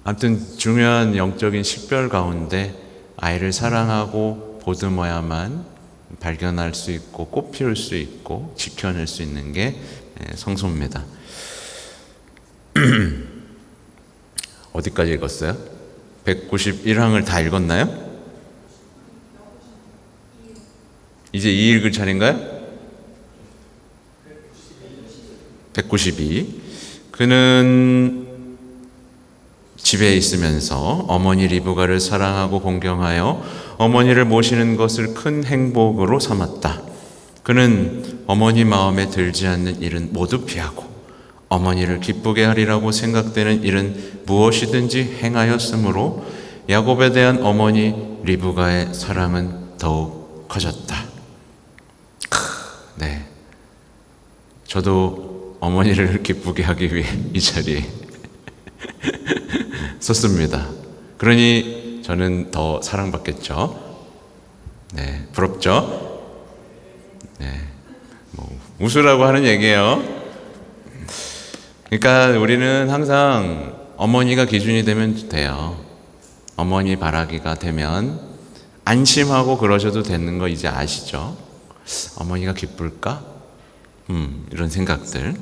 S1: 아무튼 중요한 영적인 식별 가운데 아이를 사랑하고 보듬어야만 발견할 수 있고 꽃 피울 수 있고 지켜낼 수 있는 게 성소입니다. 어디까지 읽었어요? 191항을 다 읽었나요? 이제 2 읽을 차례인가요? 192. 그는 집에 있으면서 어머니 리브가를 사랑하고 공경하여 어머니를 모시는 것을 큰 행복으로 삼았다. 그는 어머니 마음에 들지 않는 일은 모두 피하고 어머니를 기쁘게 하리라고 생각되는 일은 무엇이든지 행하였으므로 야곱에 대한 어머니 리브가의 사랑은 더욱 커졌다. 네, 저도 어머니를 기쁘게 하기 위해 이 자리에 섰습니다. 그러니 저는 더 사랑받겠죠. 네, 부럽죠? 네, 뭐 웃으라고 하는 얘기예요. 그러니까 우리는 항상 어머니가 기준이 되면 돼요. 어머니 바라기가 되면 안심하고 그러셔도 되는 거 이제 아시죠? 어머니가 기쁠까? 이런 생각들.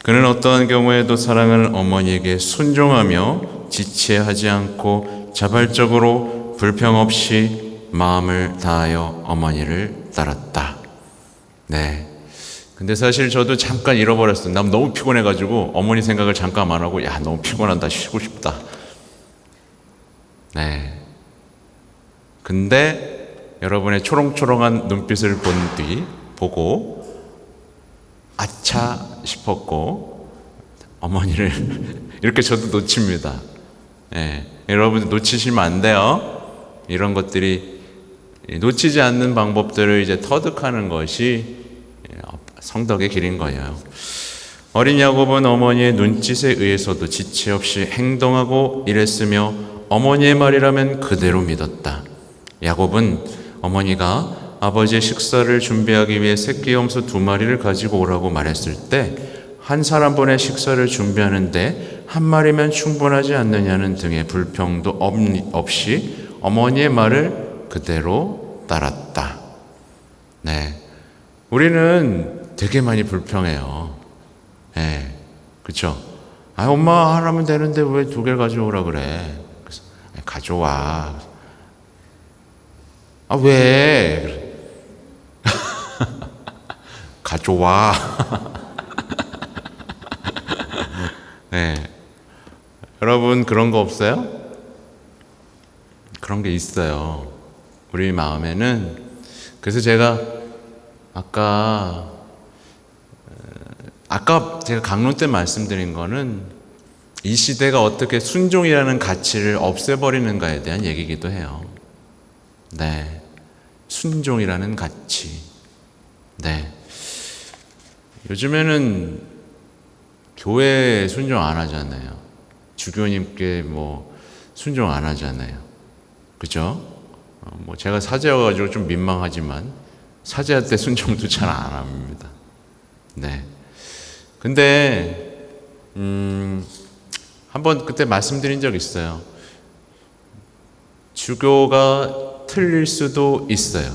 S1: 그는 어떠한 경우에도 사랑하는 어머니에게 순종하며 지체하지 않고 자발적으로 불평 없이 마음을 다하여 어머니를 따랐다. 네. 근데 사실 저도 잠깐 잃어버렸어요. 난 너무 피곤해가지고 어머니 생각을 잠깐 안 하고, 야, 너무 피곤하다, 쉬고 싶다. 네. 근데 여러분의 초롱초롱한 눈빛을 보고 아차 싶었고 어머니를 이렇게 저도 놓칩니다. 네. 여러분 놓치시면 안 돼요. 이런 것들이 놓치지 않는 방법들을 이제 터득하는 것이 성덕의 길인 거예요. 어린 야곱은 어머니의 눈짓에 의해서도 지체 없이 행동하고 일했으며 어머니의 말이라면 그대로 믿었다. 야곱은 어머니가 아버지의 식사를 준비하기 위해 새끼 염소 2마리를 가지고 오라고 말했을 때 한 사람분의 식사를 준비하는데 1마리면 충분하지 않느냐는 등의 불평도 없이 어머니의 말을 그대로 따랐다. 네, 우리는 되게 많이 불평해요. 네, 그렇죠? 아, 엄마 하라면 되는데 왜 2개 가져오라 그래? 그래서 가져와. 아, 왜? 가져와. 네. 여러분 그런 거 없어요? 그런 게 있어요. 우리 마음에는. 그래서 제가 아까 아까 제가 강론 때 말씀드린 거는 이 시대가 어떻게 순종이라는 가치를 없애버리는가에 대한 얘기이기도 해요. 네. 순종이라는 가치. 네. 요즘에는 교회 순종 안 하잖아요. 주교님께 뭐 순종 안 하잖아요. 그죠? 뭐 제가 사제여가지고 좀 민망하지만 사제할 때 순종도 잘 안 합니다. 네. 근데 한번 그때 말씀드린 적 있어요. 주교가 틀릴 수도 있어요.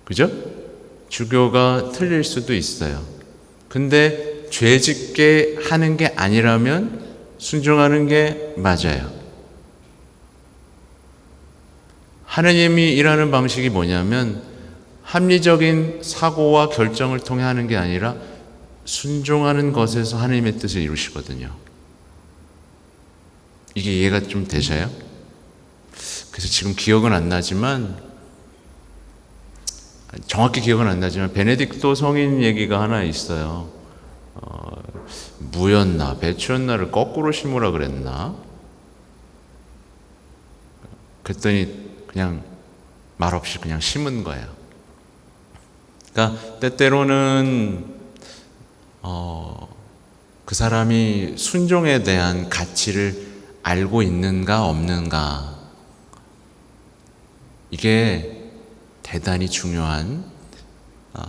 S1: 그죠? 주교가 틀릴 수도 있어요. 근데 죄짓게 하는 게 아니라면 순종하는 게 맞아요. 하느님이 일하는 방식이 뭐냐면 합리적인 사고와 결정을 통해 하는 게 아니라 순종하는 것에서 하나님의 뜻을 이루시거든요. 이게 이해가 좀 되셔요? 그래서 지금 기억은 안 나지만, 정확히 기억은 안 나지만 베네딕토 성인 얘기가 하나 있어요. 무였나 배추였나를 거꾸로 심으라 그랬나? 그랬더니 그냥 말없이 그냥 심은 거예요. 그러니까 때때로는 그 사람이 순종에 대한 가치를 알고 있는가 없는가, 이게 대단히 중요한,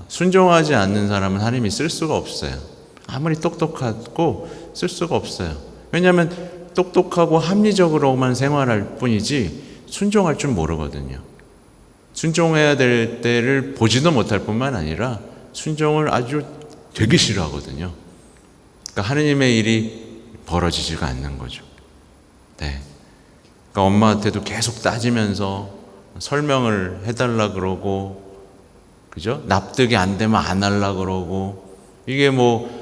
S1: 순종하지 않는 사람은 하나님이 쓸 수가 없어요. 아무리 똑똑하고 쓸 수가 없어요. 왜냐하면 똑똑하고 합리적으로만 생활할 뿐이지 순종할 줄 모르거든요. 순종해야 될 때를 보지도 못할 뿐만 아니라 순종을 아주 되게 싫어하거든요. 그러니까 하느님의 일이 벌어지지가 않는 거죠. 네. 그러니까 엄마한테도 계속 따지면서 설명을 해달라 그러고, 그죠? 납득이 안 되면 안 하려 그러고, 이게 뭐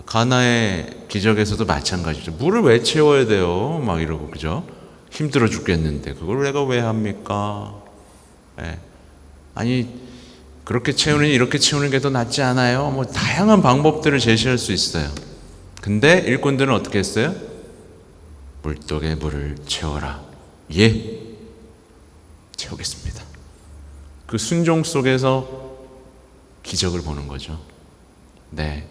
S1: 가나의 기적에서도 마찬가지죠. 물을 왜 채워야 돼요? 막 이러고, 그죠? 힘들어 죽겠는데 그걸 내가 왜 합니까? 네. 아니, 그렇게 채우느니 이렇게 채우는 게 더 낫지 않아요? 뭐 다양한 방법들을 제시할 수 있어요. 근데 일꾼들은 어떻게 했어요? 물독에 물을 채워라. 예, 채우겠습니다. 그 순종 속에서 기적을 보는 거죠. 네,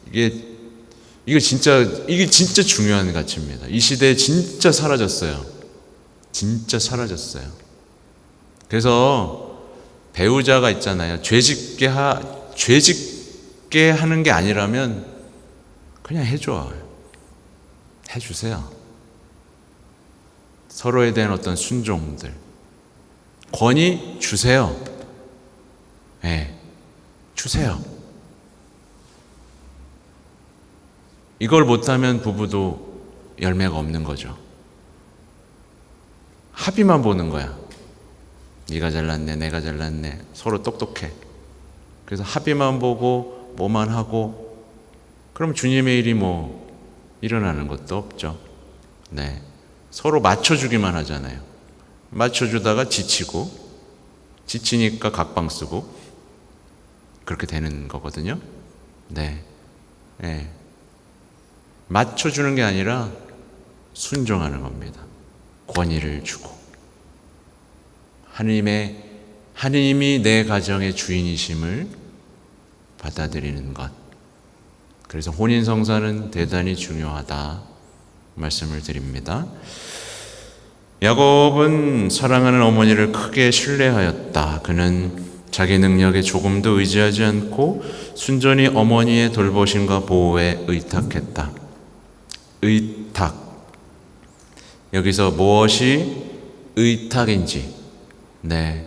S1: 이게 진짜 중요한 가치입니다. 이 시대에 진짜 사라졌어요. 진짜 사라졌어요. 그래서 배우자가 있잖아요. 죄짓게 하는 게 아니라면 그냥 해주세요. 서로에 대한 어떤 순종들, 권위 주세요. 네, 주세요. 이걸 못하면 부부도 열매가 없는 거죠. 합의만 보는 거야. 네가 잘났네, 내가 잘났네, 서로 똑똑해. 그래서 합의만 보고 뭐만 하고, 그럼 주님의 일이 뭐 일어나는 것도 없죠. 네, 서로 맞춰주기만 하잖아요. 맞춰주다가 지치니까 각방 쓰고 그렇게 되는 거거든요. 네, 네. 맞춰주는 게 아니라 순종하는 겁니다. 권위를 주고, 하느님이 내 가정의 주인이심을 받아들이는 것. 그래서 혼인성사는 대단히 중요하다 말씀을 드립니다. 야곱은 사랑하는 어머니를 크게 신뢰하였다. 그는 자기 능력에 조금도 의지하지 않고 순전히 어머니의 돌보심과 보호에 의탁했다. 의탁. 여기서 무엇이 의탁인지, 네,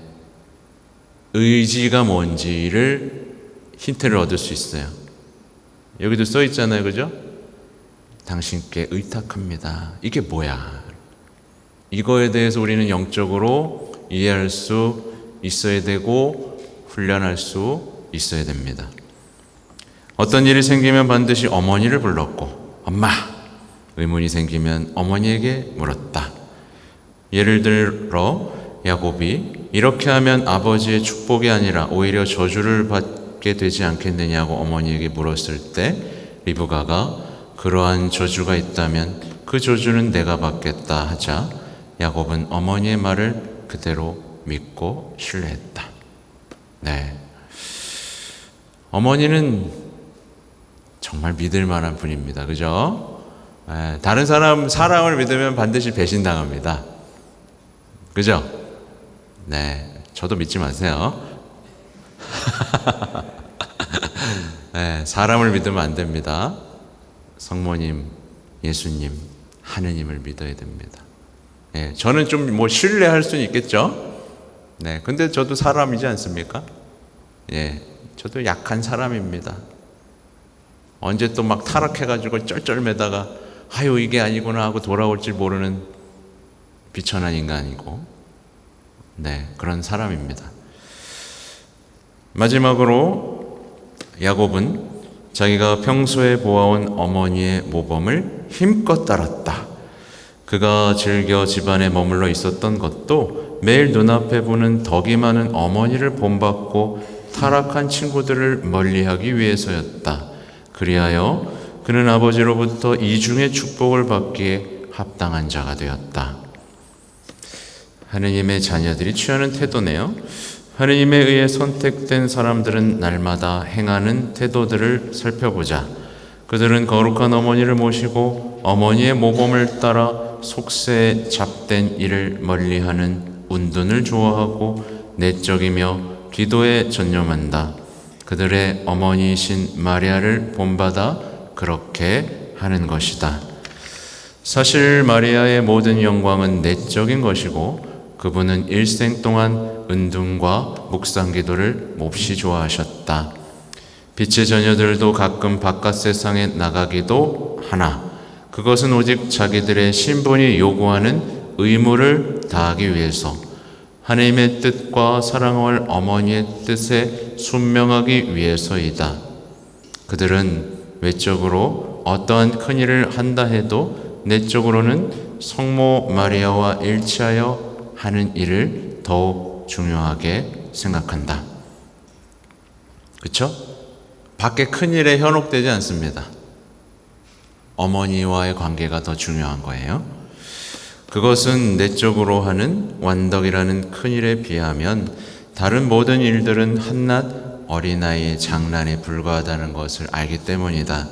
S1: 의지가 뭔지를 힌트를 얻을 수 있어요. 여기도 써 있잖아요, 그죠? 당신께 의탁합니다. 이게 뭐야? 이거에 대해서 우리는 영적으로 이해할 수 있어야 되고 훈련할 수 있어야 됩니다. 어떤 일이 생기면 반드시 어머니를 불렀고, 엄마! 의문이 생기면 어머니에게 물었다. 예를 들어 야곱이 이렇게 하면 아버지의 축복이 아니라 오히려 저주를 받게 죽게 되지 않겠느냐고 어머니에게 물었을 때 리브가가 그러한 저주가 있다면 그 저주는 내가 받겠다 하자 야곱은 어머니의 말을 그대로 믿고 신뢰했다. 네, 어머니는 정말 믿을 만한 분입니다. 그죠? 다른 사람을 믿으면 반드시 배신당합니다. 그죠? 네, 저도 믿지 마세요. 네, 사람을 믿으면 안 됩니다. 성모님, 예수님, 하느님을 믿어야 됩니다. 네, 저는 좀 뭐 신뢰할 수는 있겠죠? 네, 근데 저도 사람이지 않습니까? 예, 저도 약한 사람입니다. 언제 또 막 타락해가지고 쩔쩔매다가 아유 이게 아니구나 하고 돌아올 줄 모르는 비천한 인간이고, 네, 그런 사람입니다. 마지막으로 야곱은 자기가 평소에 보아온 어머니의 모범을 힘껏 따랐다. 그가 즐겨 집안에 머물러 있었던 것도 매일 눈앞에 보는 덕이 많은 어머니를 본받고 타락한 친구들을 멀리하기 위해서였다. 그리하여 그는 아버지로부터 이중의 축복을 받기에 합당한 자가 되었다. 하느님의 자녀들이 취하는 태도네요. 하느님에 의해 선택된 사람들은 날마다 행하는 태도들을 살펴보자. 그들은 거룩한 어머니를 모시고 어머니의 모범을 따라 속세에 잡된 일을 멀리하는 운둔을 좋아하고 내적이며 기도에 전념한다. 그들의 어머니이신 마리아를 본받아 그렇게 하는 것이다. 사실 마리아의 모든 영광은 내적인 것이고 그분은 일생 동안 은둔과 묵상 기도를 몹시 좋아하셨다. 빛의 자녀들도 가끔 바깥 세상에 나가기도 하나 그것은 오직 자기들의 신분이 요구하는 의무를 다하기 위해서 하나님의 뜻과 사랑할 어머니의 뜻에 순명하기 위해서이다. 그들은 외적으로 어떠한 큰일을 한다 해도 내적으로는 성모 마리아와 일치하여 하는 일을 더욱 중요하게 생각한다. 그렇죠? 밖에 큰일에 현혹되지 않습니다. 어머니와의 관계가 더 중요한 거예요. 그것은 내적으로 하는 완덕이라는 큰일에 비하면 다른 모든 일들은 한낱 어린아이의 장난에 불과하다는 것을 알기 때문이다.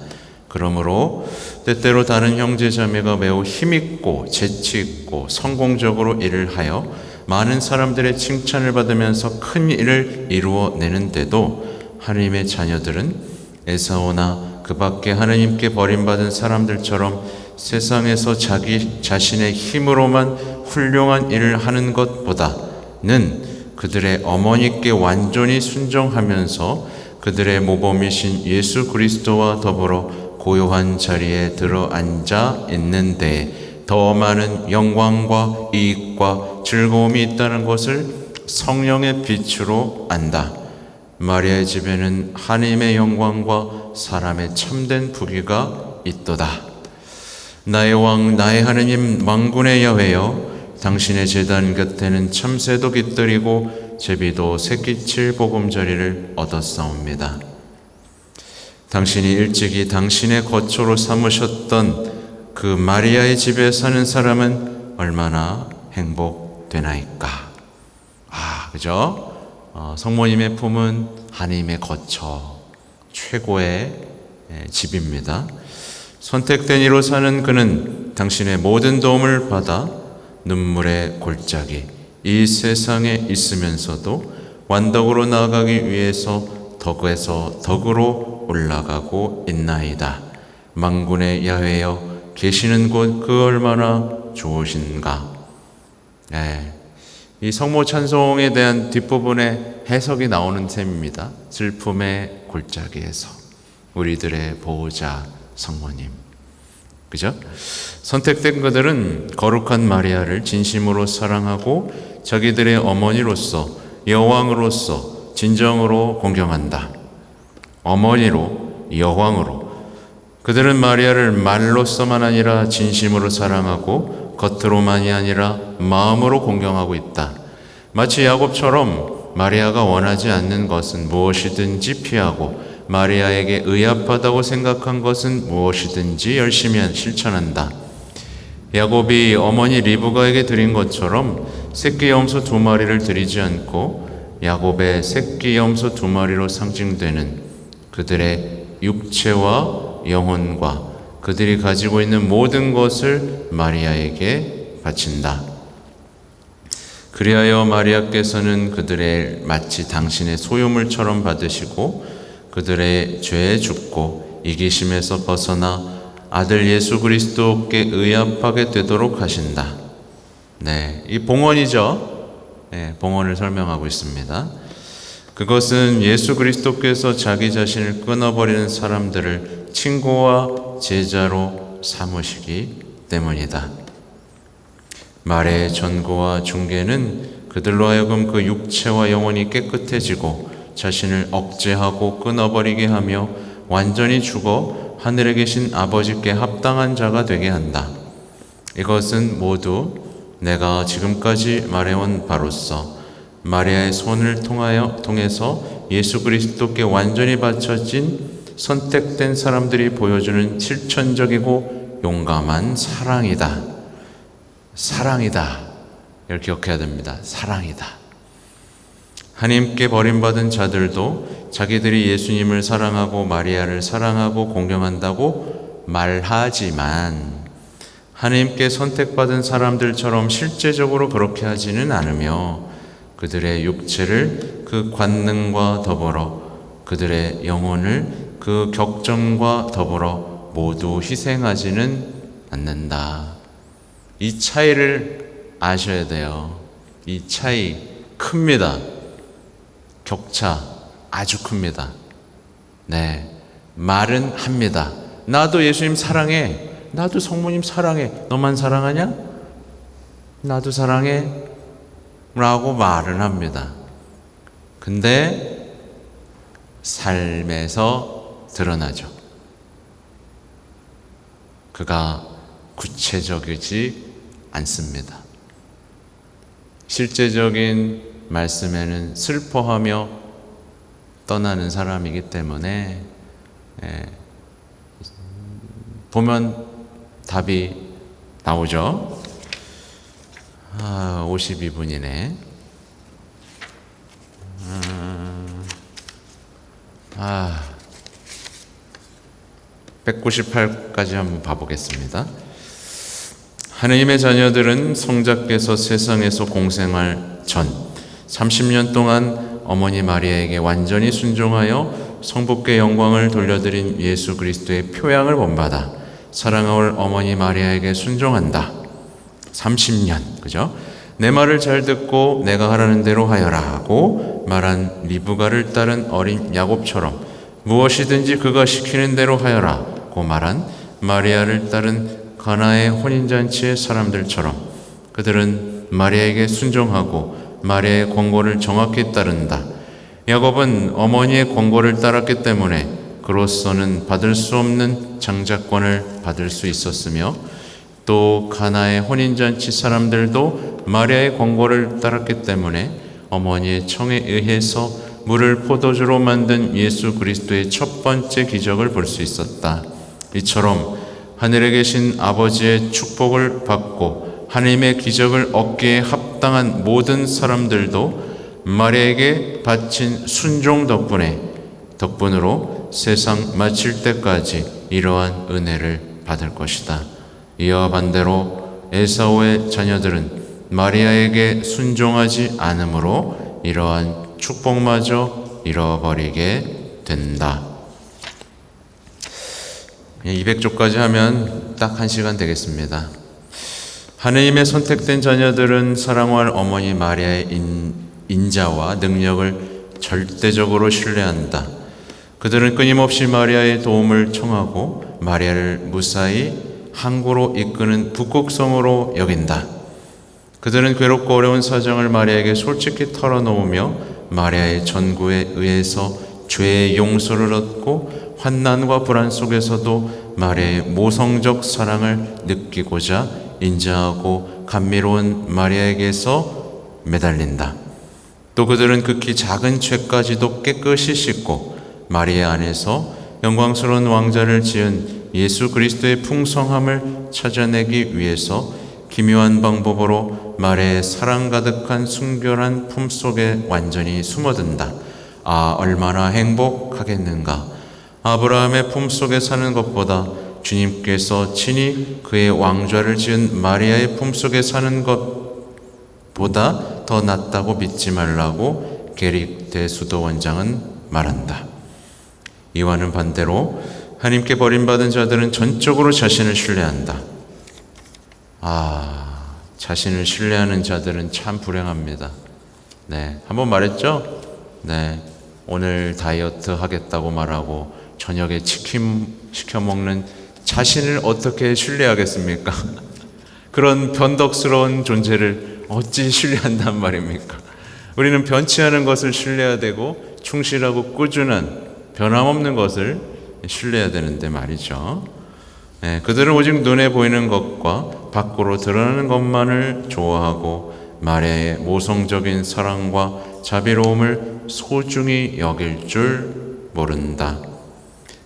S1: 그러므로 때때로 다른 형제자매가 매우 힘있고 재치있고 성공적으로 일을 하여 많은 사람들의 칭찬을 받으면서 큰 일을 이루어내는데도 하느님의 자녀들은 에사오나 그 밖에 하느님께 버림받은 사람들처럼 세상에서 자기 자신의 힘으로만 훌륭한 일을 하는 것보다는 그들의 어머니께 완전히 순종하면서 그들의 모범이신 예수 그리스도와 더불어 고요한 자리에 들어앉아 있는데 더 많은 영광과 이익과 즐거움이 있다는 것을 성령의 빛으로 안다. 마리아의 집에는 하나님의 영광과 사람의 참된 부귀가 있도다. 나의 왕 나의 하느님 만군의 여호와여, 당신의 제단 곁에는 참새도 깃들이고 제비도 새끼칠 보금자리를 얻었사옵니다. 당신이 일찍이 당신의 거처로 삼으셨던 그 마리아의 집에 사는 사람은 얼마나 행복되나이까. 그죠? 성모님의 품은 하나님의 거처, 최고의 집입니다. 선택된 이로 사는 그는 당신의 모든 도움을 받아 눈물의 골짜기 이 세상에 있으면서도 완덕으로 나아가기 위해서 덕에서 덕으로 올라가고 있나이다. 만군의 야훼여, 계시는 곳 그 얼마나 좋으신가. 이 성모 찬송에 대한 뒷부분에 해석이 나오는 셈입니다. 슬픔의 골짜기에서 우리들의 보호자 성모님. 그죠? 선택된 그들은 거룩한 마리아를 진심으로 사랑하고 자기들의 어머니로서 여왕으로서 진정으로 공경한다. 어머니로 여왕으로 그들은 마리아를 말로서만 아니라 진심으로 사랑하고 겉으로만이 아니라 마음으로 공경하고 있다. 마치 야곱처럼 마리아가 원하지 않는 것은 무엇이든지 피하고 마리아에게 의합하다고 생각한 것은 무엇이든지 열심히 실천한다. 야곱이 어머니 리브가에게 드린 것처럼 새끼 염소 2마리를 드리지 않고 야곱의 새끼 염소 2마리로 상징되는 그들의 육체와 영혼과 그들이 가지고 있는 모든 것을 마리아에게 바친다. 그리하여 마리아께서는 그들의 마치 당신의 소유물처럼 받으시고 그들의 죄에 죽고 이기심에서 벗어나 아들 예수 그리스도께 의합하게 되도록 하신다. 네, 이 봉헌이죠. 네, 봉헌을 설명하고 있습니다. 그것은 예수 그리스도께서 자기 자신을 끊어버리는 사람들을 친구와 제자로 삼으시기 때문이다. 말의 전고와 중개는 그들로 하여금 그 육체와 영혼이 깨끗해지고 자신을 억제하고 끊어버리게 하며 완전히 죽어 하늘에 계신 아버지께 합당한 자가 되게 한다. 이것은 모두 내가 지금까지 말해온 바로서 마리아의 손을 통해서 예수 그리스도께 완전히 바쳐진 선택된 사람들이 보여주는 실천적이고 용감한 사랑이다. 사랑이다. 이걸 기억해야 됩니다. 사랑이다. 하나님께 버림받은 자들도 자기들이 예수님을 사랑하고 마리아를 사랑하고 공경한다고 말하지만 하나님께 선택받은 사람들처럼 실제적으로 그렇게 하지는 않으며 그들의 육체를 그 관능과 더불어 그들의 영혼을 그 격정과 더불어 모두 희생하지는 않는다. 이 차이를 아셔야 돼요. 이 차이 큽니다. 격차 아주 큽니다. 네, 말은 합니다. 나도 예수님 사랑해. 나도 성모님 사랑해. 너만 사랑하냐? 나도 사랑해. 라고 말은 합니다. 근데 삶에서 드러나죠. 그가 구체적이지 않습니다. 실제적인 말씀에는 슬퍼하며 떠나는 사람이기 때문에 보면 답이 나오죠. 52분이네. 198까지 한번 봐보겠습니다. 하느님의 자녀들은 성자께서 세상에서 공생할 전 30년 동안 어머니 마리아에게 완전히 순종하여 성부께 영광을 돌려드린 예수 그리스도의 표양을 본받아 사랑할 어머니 마리아에게 순종한다. 30년, 그죠? 내 말을 잘 듣고 내가 하라는 대로 하여라 하고 말한 리브가를 따른 어린 야곱처럼 무엇이든지 그가 시키는 대로 하여라 고 말한 마리아를 따른 가나의 혼인잔치의 사람들처럼 그들은 마리아에게 순종하고 마리아의 권고를 정확히 따른다. 야곱은 어머니의 권고를 따랐기 때문에 그로서는 받을 수 없는 장자권을 받을 수 있었으며 또 가나의 혼인잔치 사람들도 마리아의 권고를 따랐기 때문에 어머니의 청에 의해서 물을 포도주로 만든 예수 그리스도의 첫 번째 기적을 볼 수 있었다. 이처럼 하늘에 계신 아버지의 축복을 받고 하나님의 기적을 얻기에 합당한 모든 사람들도 마리아에게 바친 순종 덕분으로 세상 마칠 때까지 이러한 은혜를 받을 것이다. 이와 반대로 에사오의 자녀들은 마리아에게 순종하지 않으므로 이러한 축복마저 잃어버리게 된다. 200조까지 하면 딱 1시간 되겠습니다. 하느님의 선택된 자녀들은 사랑할 어머니 마리아의 인자와 능력을 절대적으로 신뢰한다. 그들은 끊임없이 마리아의 도움을 청하고 마리아를 무사히 항구로 이끄는 북극성으로 여긴다. 그들은 괴롭고 어려운 사정을 마리아에게 솔직히 털어놓으며 마리아의 전구에 의해서 죄의 용서를 얻고 환난과 불안 속에서도 마리아의 모성적 사랑을 느끼고자 인자하고 감미로운 마리아에게서 매달린다. 또 그들은 극히 작은 죄까지도 깨끗이 씻고 마리아 안에서 영광스러운 왕자를 지은 예수 그리스도의 풍성함을 찾아내기 위해서 기묘한 방법으로 마리아의 사랑 가득한 순결한 품속에 완전히 숨어든다. 아, 얼마나 행복하겠는가. 아브라함의 품속에 사는 것보다 주님께서 친히 그의 왕좌를 지은 마리아의 품속에 사는 것보다 더 낫다고 믿지 말라고 게릭 대수도원장은 말한다. 이와는 반대로 하나님께 버림받은 자들은 전적으로 자신을 신뢰한다. 자신을 신뢰하는 자들은 참 불행합니다. 네, 한번 말했죠? 네, 오늘 다이어트 하겠다고 말하고 저녁에 치킨 시켜 먹는 자신을 어떻게 신뢰하겠습니까? 그런 변덕스러운 존재를 어찌 신뢰한단 말입니까? 우리는 변치 않은 것을 신뢰해야 되고 충실하고 꾸준한 변함없는 것을 신뢰해야 되는데 말이죠. 네, 그들은 오직 눈에 보이는 것과 밖으로 드러나는 것만을 좋아하고 마리아의 모성적인 사랑과 자비로움을 소중히 여길 줄 모른다.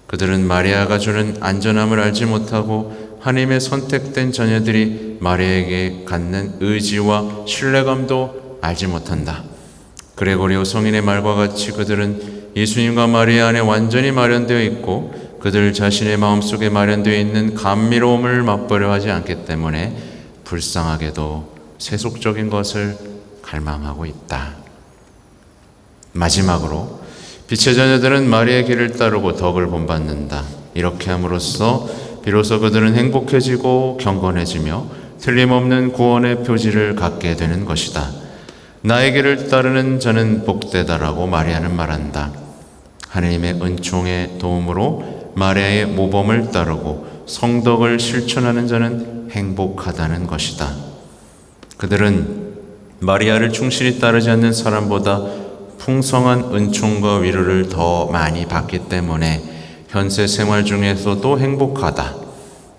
S1: 그들은 마리아가 주는 안전함을 알지 못하고 하나님의 선택된 자녀들이 마리아에게 갖는 의지와 신뢰감도 알지 못한다. 그레고리오 성인의 말과 같이 그들은 예수님과 마리아 안에 완전히 마련되어 있고 그들 자신의 마음속에 마련되어 있는 감미로움을 맛보려 하지 않기 때문에 불쌍하게도 세속적인 것을 갈망하고 있다. 마지막으로 빛의 자녀들은 마리아의 길을 따르고 덕을 본받는다. 이렇게 함으로써 비로소 그들은 행복해지고 경건해지며 틀림없는 구원의 표지를 갖게 되는 것이다. 나의 길을 따르는 자는 복되다라고 마리아는 말한다. 하나님의 은총의 도움으로 마리아의 모범을 따르고 성덕을 실천하는 자는 행복하다는 것이다. 그들은 마리아를 충실히 따르지 않는 사람보다 풍성한 은총과 위로를 더 많이 받기 때문에 현세 생활 중에서도 행복하다.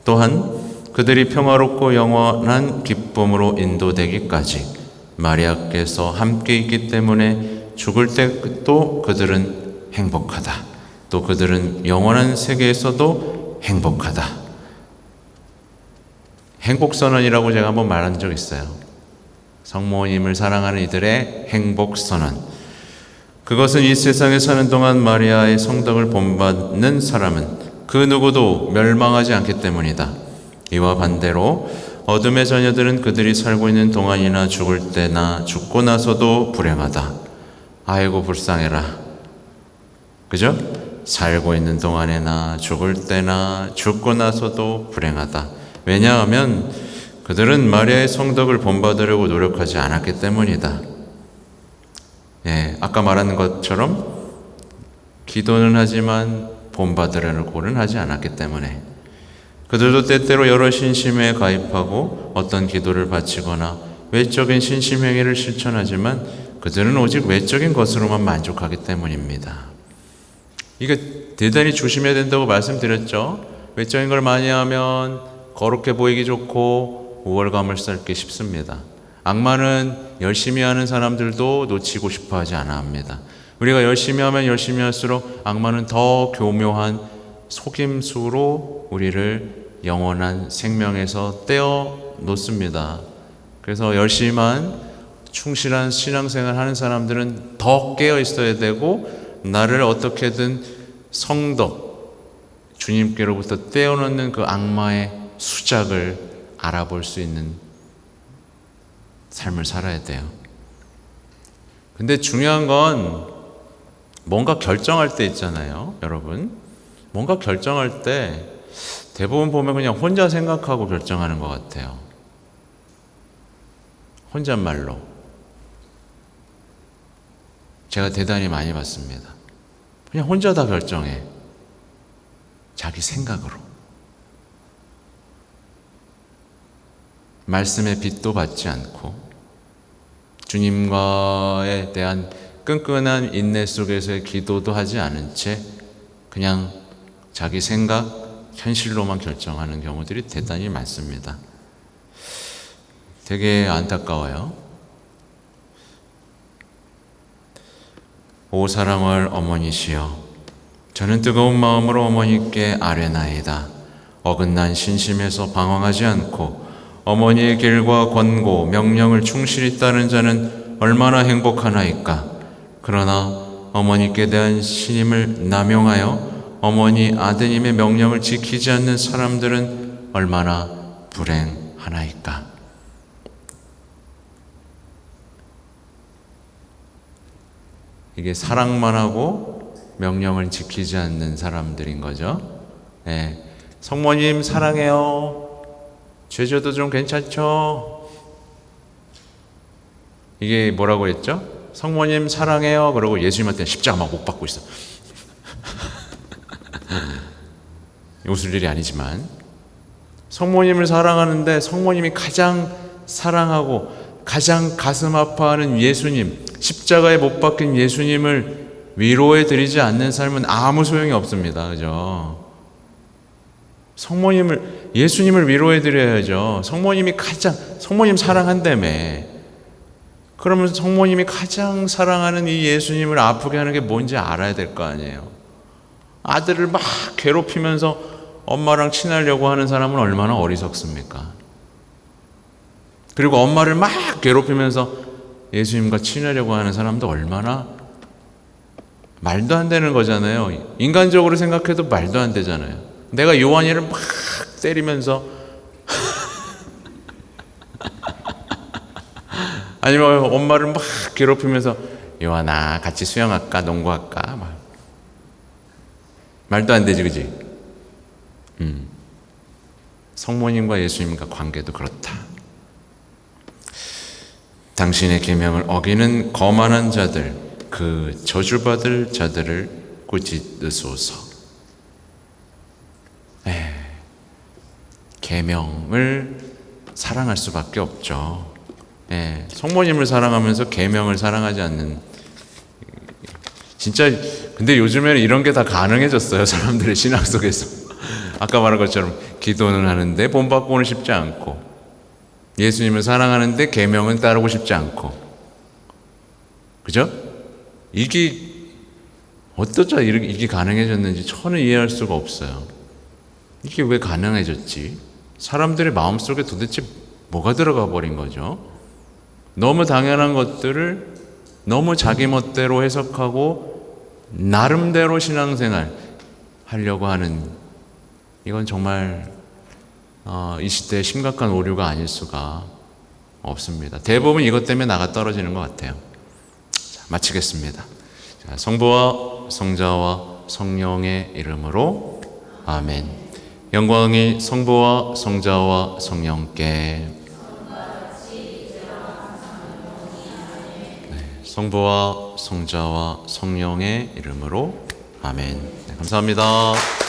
S1: 또한 그들이 평화롭고 영원한 기쁨으로 인도되기까지 마리아께서 함께 있기 때문에 죽을 때도 그들은 행복하다. 또 그들은 영원한 세계에서도 행복하다. 행복선언이라고 제가 한번 말한 적 있어요. 성모님을 사랑하는 이들의 행복선언. 그것은 이 세상에 사는 동안 마리아의 성덕을 본받는 사람은 그 누구도 멸망하지 않기 때문이다. 이와 반대로 어둠의 자녀들은 그들이 살고 있는 동안이나 죽을 때나 죽고 나서도 불행하다. 아이고 불쌍해라. 그죠? 살고 있는 동안에나 죽을 때나 죽고 나서도 불행하다. 왜냐하면 그들은 마리아의 성덕을 본받으려고 노력하지 않았기 때문이다. 아까 말한 것처럼 기도는 하지만 본받으려고는 하지 않았기 때문에 그들도 때때로 여러 신심에 가입하고 어떤 기도를 바치거나 외적인 신심행위를 실천하지만 그들은 오직 외적인 것으로만 만족하기 때문입니다. 이게 대단히 조심해야 된다고 말씀드렸죠. 외적인 걸 많이 하면 거룩해 보이기 좋고 우월감을 쌓기 쉽습니다. 악마는 열심히 하는 사람들도 놓치고 싶어 하지 않아 합니다. 우리가 열심히 하면 열심히 할수록 악마는 더 교묘한 속임수로 우리를 영원한 생명에서 떼어 놓습니다. 그래서 열심한 충실한 신앙생활 하는 사람들은 더 깨어 있어야 되고 나를 어떻게든 성덕, 주님께로부터 떼어놓는 그 악마의 수작을 알아볼 수 있는 삶을 살아야 돼요. 근데 중요한 건 뭔가 결정할 때 있잖아요, 여러분. 뭔가 결정할 때 대부분 보면 그냥 혼자 생각하고 결정하는 것 같아요. 혼잣말로. 제가 대단히 많이 봤습니다. 그냥 혼자 다 결정해. 자기 생각으로. 말씀의 빛도 받지 않고 주님과에 대한 끈끈한 인내 속에서의 기도도 하지 않은 채 그냥 자기 생각, 현실로만 결정하는 경우들이 대단히 많습니다. 되게 안타까워요. 오 사랑할 어머니시여, 저는 뜨거운 마음으로 어머니께 아뢰나이다. 어긋난 신심에서 방황하지 않고 어머니의 길과 권고, 명령을 충실히 따른 자는 얼마나 행복하나이까. 그러나 어머니께 대한 신임을 남용하여 어머니 아드님의 명령을 지키지 않는 사람들은 얼마나 불행하나이까. 이게 사랑만 하고 명령을 지키지 않는 사람들인 거죠. 네. 성모님 사랑해요. 죄져도 좀 괜찮죠? 이게 뭐라고 했죠? 성모님 사랑해요. 그러고 예수님한테 십자가 막 못 박고 있어. 웃을 일이 아니지만 성모님을 사랑하는데 성모님이 가장 사랑하고 가장 가슴 아파하는 예수님, 십자가에 못 박힌 예수님을 위로해 드리지 않는 삶은 아무 소용이 없습니다. 그죠? 예수님을 위로해 드려야죠. 성모님 사랑한다며. 그러면 성모님이 가장 사랑하는 이 예수님을 아프게 하는 게 뭔지 알아야 될 거 아니에요. 아들을 막 괴롭히면서 엄마랑 친하려고 하는 사람은 얼마나 어리석습니까? 그리고 엄마를 막 괴롭히면서 예수님과 친하려고 하는 사람도 얼마나 말도 안 되는 거잖아요. 인간적으로 생각해도 말도 안 되잖아요. 내가 요한이를 막 때리면서 아니면 엄마를 막 괴롭히면서 요한아 같이 수영할까 농구할까 막. 말도 안 되지, 그지? 성모님과 예수님과 관계도 그렇다. 당신의 계명을 어기는 거만한 자들, 그 저주받을 자들을 꾸짖으소서. 계명을 사랑할 수밖에 없죠. 성모님을 사랑하면서 계명을 사랑하지 않는, 진짜. 근데 요즘에는 이런 게 다 가능해졌어요. 사람들의 신앙 속에서. 아까 말한 것처럼 기도는 하는데 본받고는 싶지 않고, 예수님을 사랑하는데 계명은 따르고 싶지 않고, 그죠? 이게 어쩌자 이게 가능해졌는지 저는 이해할 수가 없어요. 이게 왜 가능해졌지? 사람들의 마음속에 도대체 뭐가 들어가 버린 거죠? 너무 당연한 것들을 너무 자기 멋대로 해석하고 나름대로 신앙생활 하려고 하는, 이건 정말 이 시대의 심각한 오류가 아닐 수가 없습니다. 대부분 이것 때문에 나가 떨어지는 것 같아요. 자, 마치겠습니다. 자, 성부와 성자와 성령의 이름으로 아멘. 영광이 성부와 성자와 성령께. 성부와 성자와 성령의 이름으로 아멘. 네, 감사합니다.